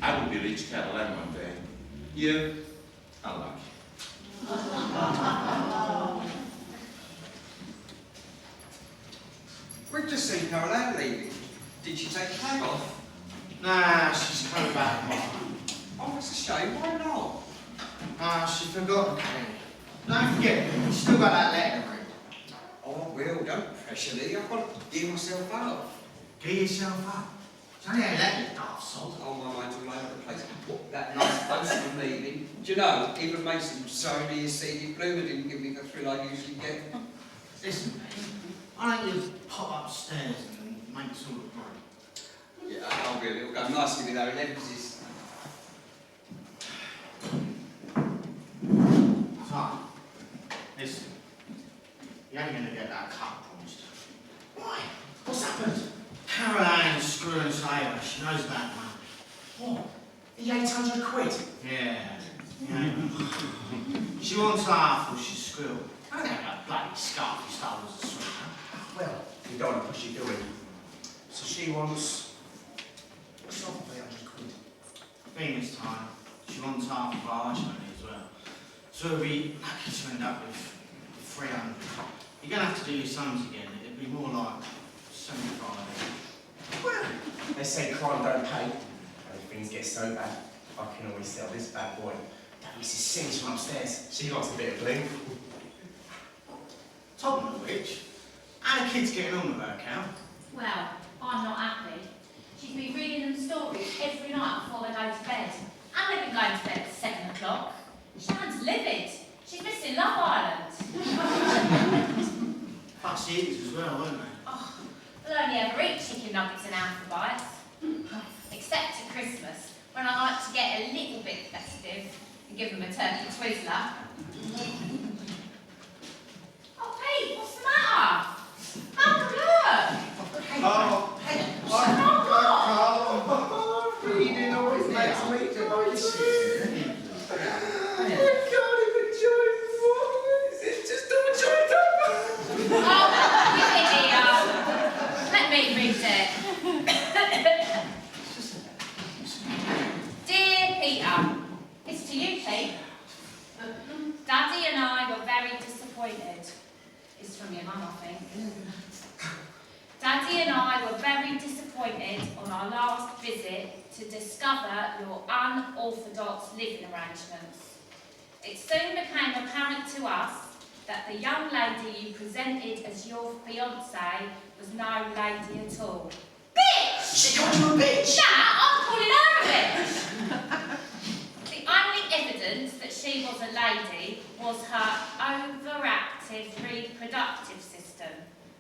I will be rich Caroline one day. You, unlucky.
We've just seen Caroline leaving. Did she take the tag off?
Nah, she's coming back tomorrow.
Oh, that's a shame. Why not?
Ah, she forgot the key. Don't forget, you still got that letter to read.
Oh, well, don't pressure me. I've got to gear myself up.
Gear yourself up. It's only a letter, you daft sod.
Oh, my mind's all over the place. What, that nice poster of leaving? Do you know, even Mason showing me his CD Bloomer didn't give me the thrill I usually get.
Listen, mate, why don't you pop upstairs and make sort of break?
Yeah, I'll be. It'll go nicely with our Emergencies.
So, listen, you ain't gonna get that cut, promised. Why? What's happened? Caroline's screwing Slaver. She knows about money.
What? The 800 quid?
Yeah. She wants half or she's squealed. I don't know that bloody scarf you stole as a sweetheart.
Well, you don't want to push your doing. So she wants... What's wrong with 300 quid?
Thing this time, she wants half of our money as well. So it'll be lucky to end up with 300. You're going to have to do your sums again. It'd be more like 75.
Well, they say crime don't pay. And if things get so bad, I can always sell this bad boy. That Mrs. Sims from upstairs. She likes a bit of bling.
Top of which, how the kids getting on with her, Cal?
Well, I'm not happy. She's been reading them stories every night before they go to bed. And they've been going to bed at 7 o'clock. Sharon's livid. She's missing Love Island.
Fussy eaters as well, weren't they?
Oh, they'll only ever eat chicken nuggets and alpha except at Christmas, when I like to get a little bit festive and give them a turkey Twizzler. Oh, Pete, what's the matter? Malcolm, look!
Oh, hey, reading always makes me delicious. I can't even join the It's just all joined up.
Oh, you idiot! Let me read it. Dear Peter, it's to you, Pete. Daddy and I were very disappointed. It's from your mum, I think. Daddy and I were very disappointed on our last visit to discover your unorthodox living arrangements. It soon became apparent to us that the young lady you presented as your fiancée was no lady at all. Bitch!
She called you a bitch!
Nah, I'm calling her a bitch! The only evidence that she was a lady was her overactive reproductive system.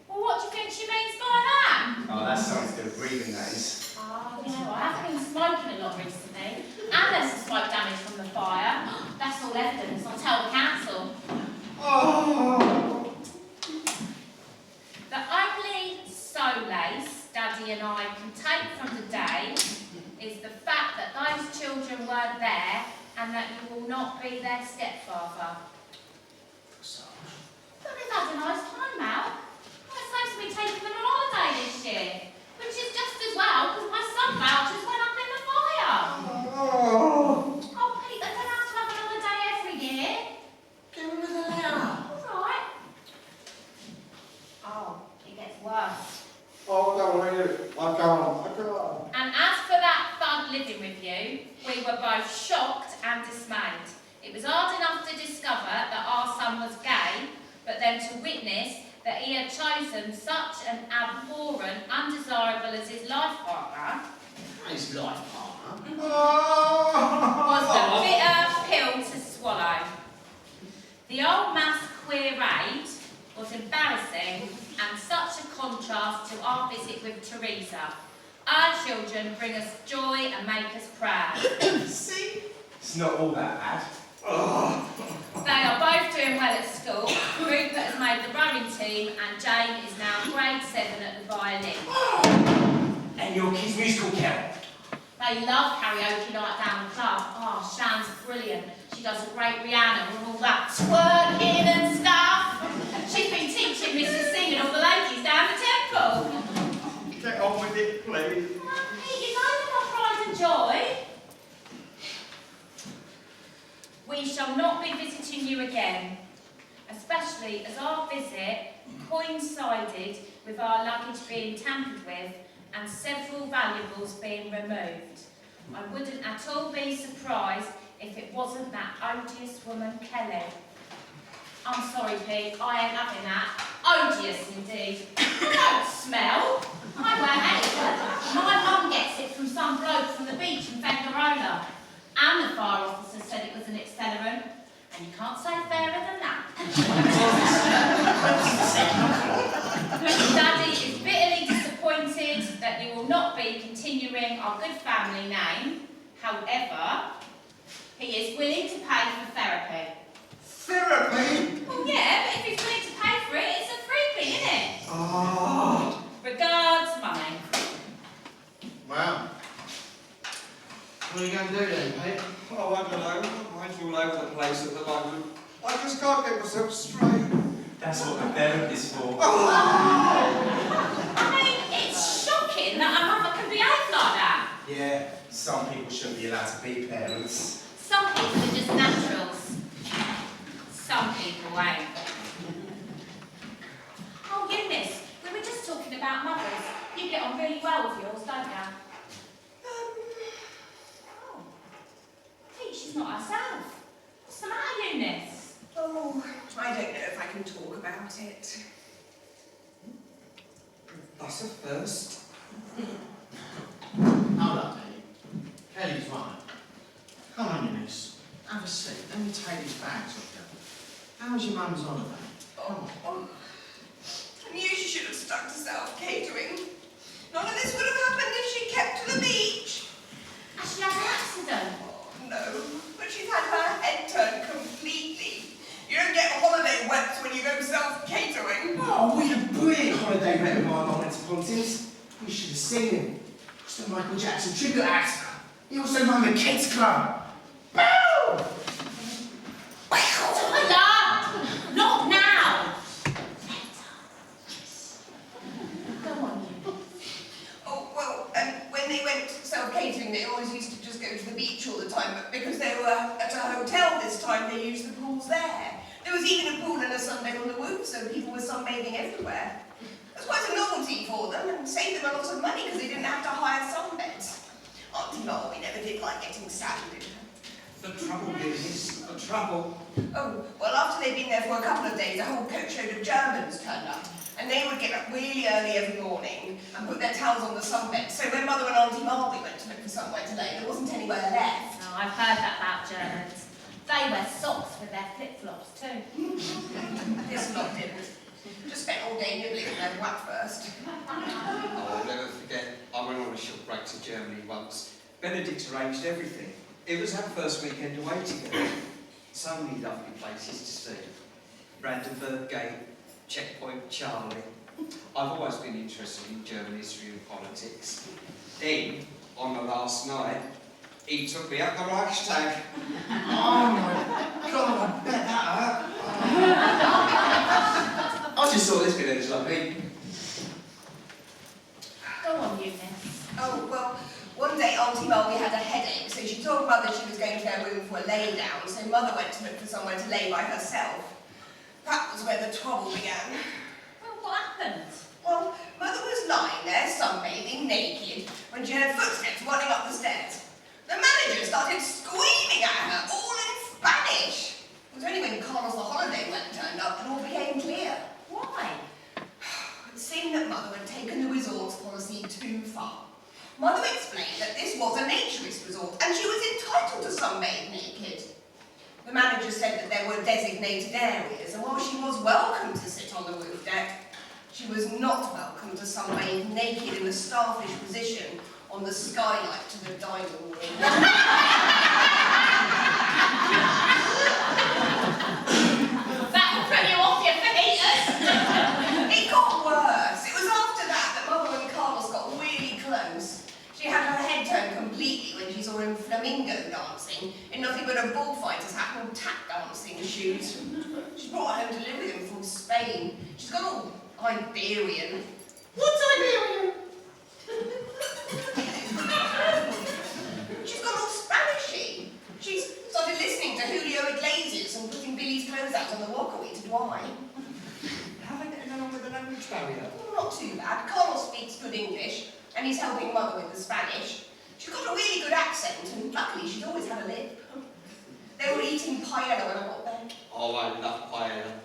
Well, what do you think she means by that?
Oh, that sounds good. Breathing, that is.
Oh, you know, I have been smoking a lot recently, and there's some smoke damage from the fire. That's all evidence. I'll tell the council.
Oh!
The only solace Daddy and I can take from the day is the fact that those children weren't there and that you will not be their stepfather. But they've had a nice time, Mal. It's nice to be taking them on holiday this year, which is just as well because my son vouchers went up in the fire.
Oh!
Oh, Pete, they don't have to have another day every year.
Give him the letter.
All right. Oh, it gets worse.
Oh, I don't want to read it. I can't.
dismayed. It was hard enough to discover that our son was gay, but then to witness that he had chosen such an abhorrent, undesirable as his life partner
His life partner.
was the bitter pill to swallow. The old mass queer raid was embarrassing and such a contrast to our visit with Teresa. Our children bring us joy and make us proud.
See? It's not all that bad.
They are both doing well at school. Rupert has made the rowing team and Jane is now grade 7 at the violin.
And your kids' musical, Kel?
They love karaoke night down the club. Oh, Shan's brilliant. She does a great Rihanna with all that twerking and stuff. She's been teaching Mrs. Singh and all the ladies down the temple.
Get on with it, please.
Hey, you know they're not pride and joy. We shall not be visiting you again, especially as our visit coincided with our luggage being tampered with and several valuables being removed. I wouldn't at all be surprised if it wasn't that odious woman Kelly. I'm sorry, Pete, I ain't having that. Odious indeed. I don't smell. I wear apron. My mum gets it from some bloke from the beach in Bengarola. And the fire officer said it was an accelerant. And you can't say fairer than that. Daddy is bitterly disappointed that you will not be continuing our good family name. However, he is willing to pay for therapy.
Therapy?
Well, yeah, but if he's willing to pay for it, it's a freebie, isn't it?
Oh.
Regards, Mummy.
Well, what are you going to do then, Pete?
Oh, I don't know. Mine's all over the place at the moment. I just can't get myself straight.
That's what the therapy is for.
I mean, it's shocking that a mother can behave like that.
Yeah, some people shouldn't be allowed to be parents.
Some people are just naturals. Some people ain't. Oh, Eunice, we were just talking about mothers. You get on really well with yours, don't you? Oh. Pete, she's not herself. What's the matter, Eunice?
Oh, I don't know if I can talk about it.
That's a first.
Hold up, Pete. Kelly's right. Come on, Eunice. Have a seat. Let me take these bags off you. How was your mum's holiday? Come on.
I knew she should have stuck to self-catering. None of this would have happened if she'd kept to the beach.
Has she had an accident?
No, but she's had her head turned completely. You don't get holiday wets when you go self-catering.
Oh, we had a brilliant holiday met with my mum went to Pontins. You should have seen him. It's the Michael Jackson tribute act. He also ran the kids club. Bow!
Tyler! Not now! Go on, you.
Oh, well, when they went self-catering, they always used to just go to the beach all the time, but because they were at a hotel this time, they used the pools there. There was even a pool and a sunbed on the roof, so people were sunbathing everywhere. It was quite a novelty for them, and saved them a lot of money because they didn't have to hire sunbeds. Auntie Molly never did like getting sand.
The trouble is, the trouble.
Oh, well, after they'd been there for a couple of days, a whole coachload of Germans turned up. And they would get up really early every morning and put their towels on the sunbed. So when Mother and Auntie Marley went to look for somewhere to lay, there wasn't anywhere left.
Oh, I've heard that about Germans. They wear socks with their flip-flops too.
This lot didn't. Just spent all day nibbling on their whack first.
Oh, I'll never forget, I went on a short break to Germany once. Benedict arranged everything. It was our first weekend away together. So many lovely places to see. Brandenburg Gate, Checkpoint Charlie. I've always been interested in German history and politics. Then, on the last night, he took me up the Reichstag.
Oh my God, I bet that hurt. I just thought this bit was lovely.
Go on, Eunice.
Oh, well, one day Auntie Marley had a headache, so she told Mother she was going to their room for a lay-down, so Mother went to look for somewhere to lay by herself. That was where the trouble began.
Well, what happened?
Well, Mother was lying there, sunbathing, naked, when she heard footsteps running up the stairs. The manager started screaming at her all Mother explained that this was a naturist resort and she was entitled to sunbathe naked. The manager said that there were designated areas, and while she was welcome to sit on the roof deck, she was not welcome to sunbathe naked in a starfish position on the skylight to the dining room.
That'll throw you off your fajitas.
It got worse. It was after that Mother and Carlos got really close. She had her head turned completely when she saw him flamingo dancing in nothing but a bullfighter's hat and tap dancing shoes. She brought her home to live with him from Spain. She's got all Iberian. What's Iberian? She's got all Spanishy. She's started listening to Julio Iglesias and putting Billy's clothes out on the walkway to dry.
How are they getting along with the language barrier?
Oh, not too bad. Carlos speaks good English, and he's helping Mother with the Spanish. She's got a really good accent, and luckily she's always had a lip. They were eating paella when I got there.
Oh, I love paella.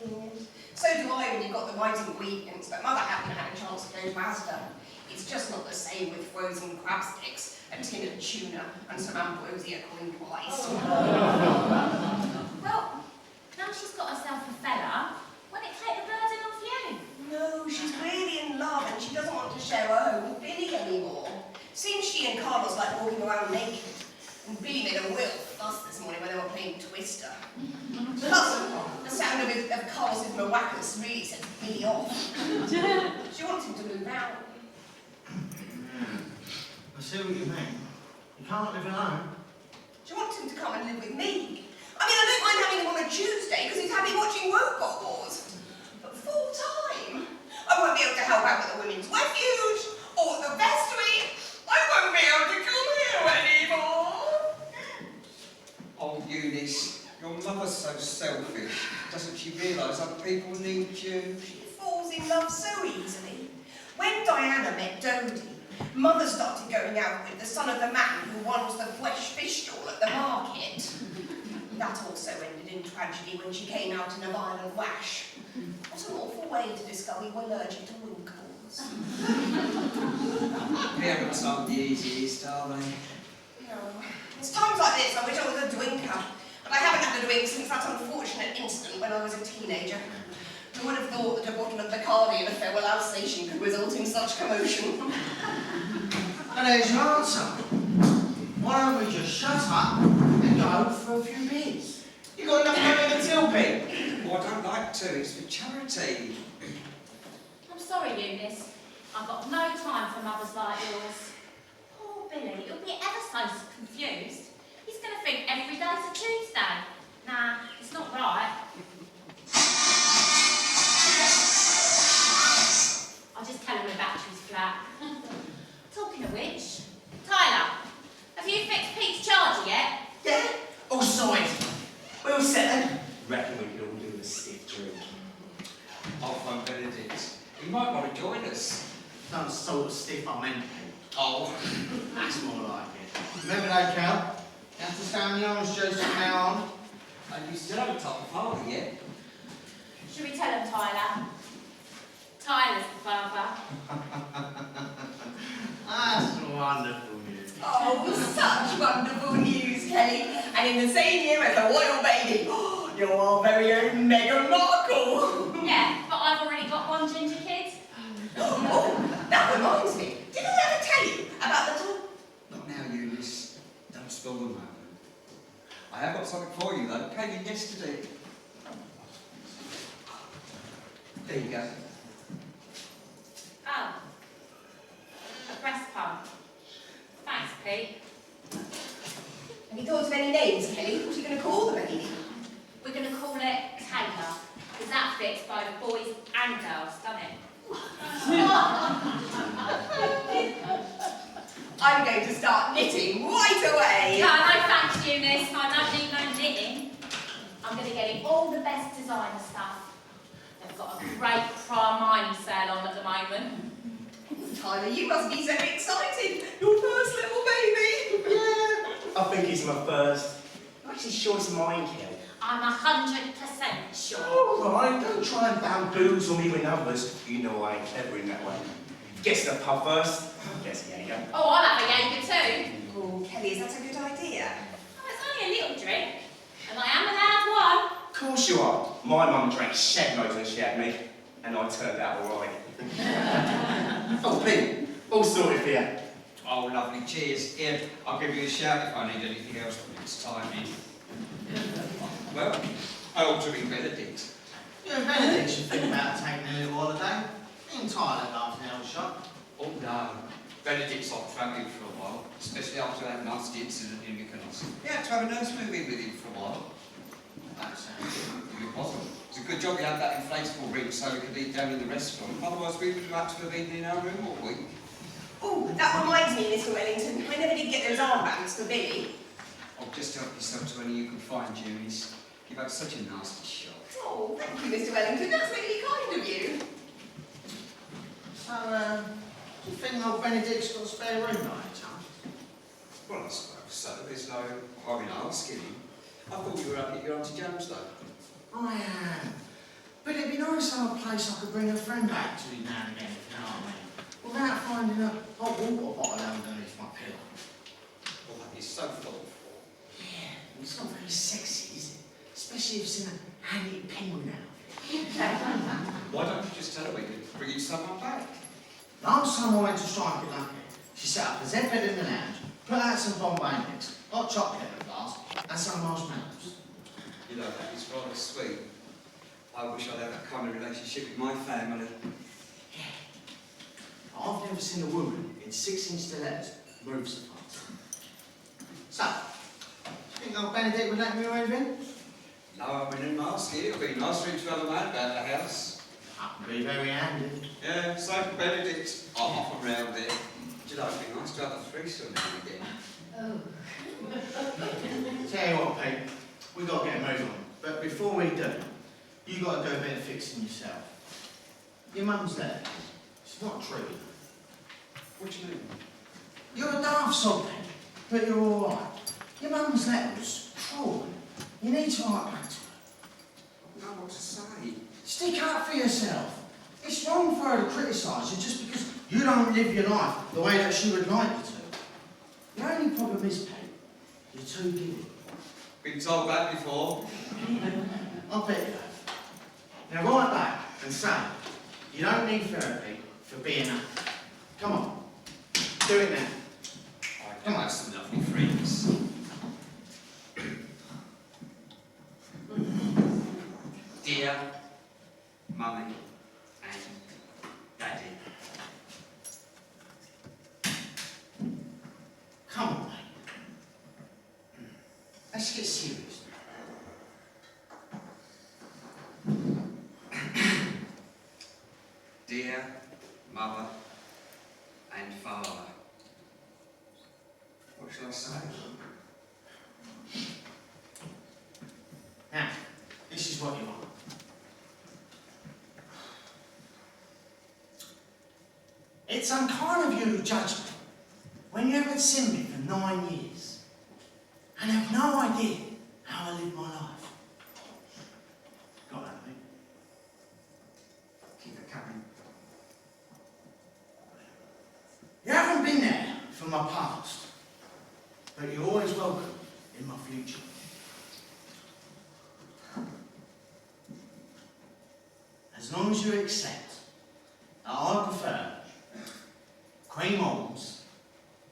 Yes. So do I when you've got the right ingredients, but Mother hadn't had a chance to go to Asda. It's just not the same with frozen crab sticks, a tin of tuna, and some ambrosia coined rice.
Well, now she's got herself a fella, won't it take the burden off you?
No, she's really in love, and she doesn't want to share her home with Billy anymore. Seems she and Carlos like walking around naked, and Billy made a real fuss this morning when they were playing Twister. Plus, the sound of Carlos's maracas really sent Billy off. She wants him to move out.
I see what you mean. You can't live alone.
She wants him to come and live with me. I mean, I don't mind having him on a Tuesday because he's happy watching Robot Wars. But full time, I won't be able to help out with the women's refuge or the vestry. I won't be able to come here anymore.
Oh, Eunice, your mother's so selfish. Doesn't she realise other people need you?
She falls in love so easily. When Diana met Dodie, Mother started going out with the son of the man who runs the fresh fish stall at the market. That also ended in tragedy when she came out in a violent rash. What an awful way to discover you're allergic to wrinkles.
Parents aren't the easiest, are they?
No. It's times like this I wish I was a drinker, but I haven't had a drink since that unfortunate incident when I was a teenager. Who would have thought that a bottle of Bacardi in a farewell Alsatian could result in such commotion?
And there's your answer. Why don't we just shut up and go for a few beers?
You got enough money in the till bin? Oh, I don't like to. It's for charity.
I'm sorry, Eunice. I've got no time for mothers like yours. Poor Billy, he'll be ever so confused. He's going to think every day's a Tuesday. Nah, it's not right. I'll just tell him we're back to his flat. Talking of which, Tyler, have you fixed Pete's charger yet?
Yeah, all sorted. We all set then? Reckon we could all do with a stiff drink.
I'll phone Benedict. He might want to join us.
Don't sort of stiff I meant to.
Oh.
That's more like it. Remember that, Cal? You have to stay on the orange juice from now on.
And you still haven't told the father yet.
Should we tell him, Tyler? Tyler's the father.
That's wonderful news.
Oh, such wonderful news, Kelly. And in the same year as the royal baby, you're our very own Meghan Markle.
Yeah, but I've already got one ginger kid.
Oh, that reminds me. Did I ever tell you about the time?
Not now, Eunice. Don't spill the moment. I have got something for you, though. Came in yesterday. There you go.
Oh. A breast pump. Thanks, Pete.
Have you thought of any names, Kelly? What are you going to call the baby?
We're going to call it Taylor, because that fits both boys and girls, doesn't it?
I'm going to start knitting right away.
No, thanks, Eunice. I don't need no knitting. I'm going to get him all the best designer stuff. They've got a great Carmine sale on at the moment.
Tyler, you must be so excited. Your first little baby.
Yeah, I think it's my first. I'm actually sure it's mine, Kel.
I'm 100% sure.
All right, don't try and bamboozle me with numbers. You know I ain't clever in that way.
Gets to the pub first. Gets a Jaeger.
Oh, I'll have a Jaeger too.
Oh, Kelly, is that a good idea?
Oh, it's only a little drink. And I am allowed one.
Of course you are. My mum drank shed loads when she had me, and I turned out all right. Oh, Pete, all sorted for you.
Oh, lovely. Cheers. Here, I'll give you a shout if I need anything else the next time in. Well, I'll drink Benedict.
You and Benedict should think about taking a little holiday. In Thailand after the old shop.
Oh, no. Benedict's off travelling for a while, especially after that nasty incident in Mykonos. Yeah, to have a nurse move in with him for a while.
That sounds
It wasn't. It's a good job we had that inflatable ring so we could eat down in the restaurant. Otherwise, we would have had to have eaten in our room all week.
Oh, that reminds me, Mr. Wellington. I never did get those armbands for Billy.
Oh, just help yourself to any you can find, Julius. You've had such a nasty shot.
Oh, thank you, Mr. Wellington. That's really kind of you.
So, do you think old Benedict's got a spare room by any chance?
Well, I suppose so. There's no harm in asking him. I thought you were up at your Auntie Jones, though.
I am. But it'd be nice to have a place I could bring a friend back to now and again, if you know what I mean. Without finding a hot water bottle underneath my pillow.
Well, that is so thoughtful.
Yeah, it's not very sexy, is it? Especially if it's in a handy penguin outfit.
Why don't you just tell her we could bring you someone back?
Last time I went to strike it lucky, she set up a Zed bed in the lounge, put out some Bombay mix, hot chocolate in a glass, and some marshmallows.
You know, that is rather sweet. I wish I'd have that kind of relationship with my family.
I've never seen a woman in 6-inch stilettos move so fast. So, do you think old Benedict would let me move in?
No, I didn't ask you. It'll be nice for him to have a man about the house.
That would be very handy.
Yeah, so for Benedict. I'm off around there. Do you know, it'd be nice to have a threesome now and again.
Oh.
Tell you what, Pete, we've got to get moving on. But before we do, you've got to do a bit of fixing yourself. Your mum's there. She's not true.
What do you mean?
You're a daft sod, Pete, but you're all right. Your mum's letters, cruel. You need to write back to her.
I don't know what to say.
Stick up for yourself. It's wrong for her to criticise you just because you don't live your life the way that she would like you to. The only problem is, Pete, you're too giddy.
Been told that before.
I'll bet you have. Now write back and say, you don't need therapy for being happy. Come on. Do it now.
I do have some lovely friends. Dear Mummy and Daddy.
Come on, mate. Let's get serious.
Dear Mother and Father. What shall I say?
Now, this is what you want. It's unkind of you to judge me when you haven't seen me for 9 years and have no idea how I live my life. Got that, mate?
Keep it coming.
You haven't been there for my past, but you're always welcome in my future. As long as you accept that I prefer cream almonds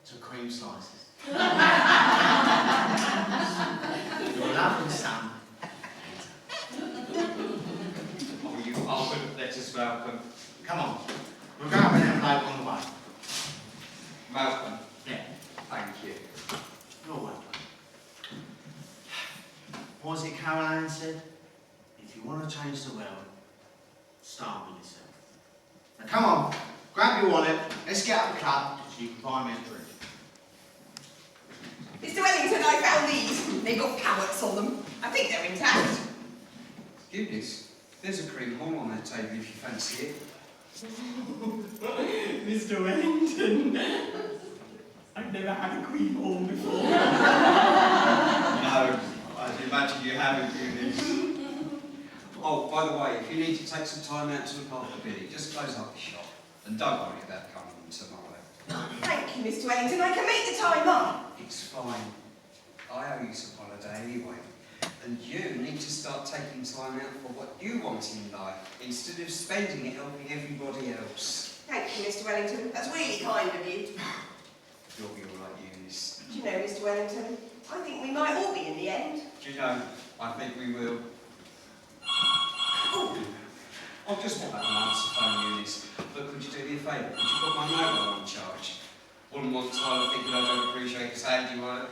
to cream slices. Your lovely son.
Oh, you ardent letters, Malcolm.
Come on, we'll go up an envelope on the way.
Malcolm,
Yeah,
thank you.
you're welcome. What was it Caroline said? If you want to change the world, start with yourself. Now come on, grab your wallet, let's get up the club, so you can buy me a drink.
Mr. Wellington, I found these. They've got carrots on them. I think they're intact.
Goodness, there's a cream horn on that table if you fancy it.
Mr. Wellington, I've never had a cream horn before.
No, I'd imagine you haven't, Goodness. Oh, by the way, if you need to take some time out to look after Billy, just close up the shop. And don't worry about coming in tomorrow.
Thank you, Mr. Wellington. I can make the time up.
It's fine. I owe you some holiday anyway. And you need to start taking time out for what you want in life, instead of spending it helping everybody else.
Thank you, Mr. Wellington. That's really kind of you.
You'll be all right, Eunice.
Do you know, Mr. Wellington, I think we might all be in the end.
Do you know, I think we will. Oh, I'll just put that on answer phone, Eunice. But could you do me a favour? Could you put my mobile on charge? Wouldn't want Tyler thinking I don't appreciate his handiwork.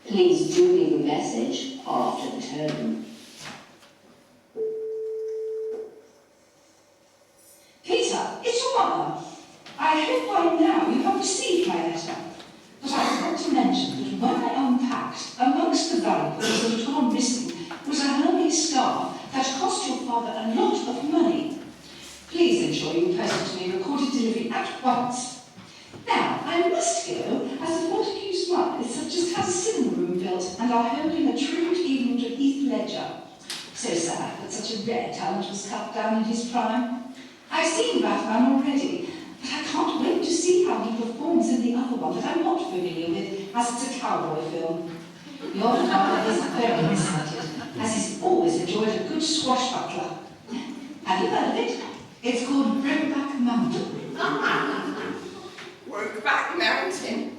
Please do leave a message after the tone. Peter, it's your mother. I hope by now you have received my letter. But I forgot to mention that when I unpacked, amongst the valuables that had gone missing was a Hermes scarf that cost your father a lot of money. Please ensure you present me recorded delivery at once. Now, I must go, as the Montague's mothers have just had a cinema room built and are holding a tribute evening to Heath Ledger. So sad that such a rare talent was cut down in his prime. I've seen Batman already, but I can't wait to see how he performs in the other one that I'm not familiar with, as it's a cowboy film. Your father is very excited, as he's always enjoyed a good swashbuckler. Have you heard of it? It's called Brokeback Mountain.
Brokeback Mountain.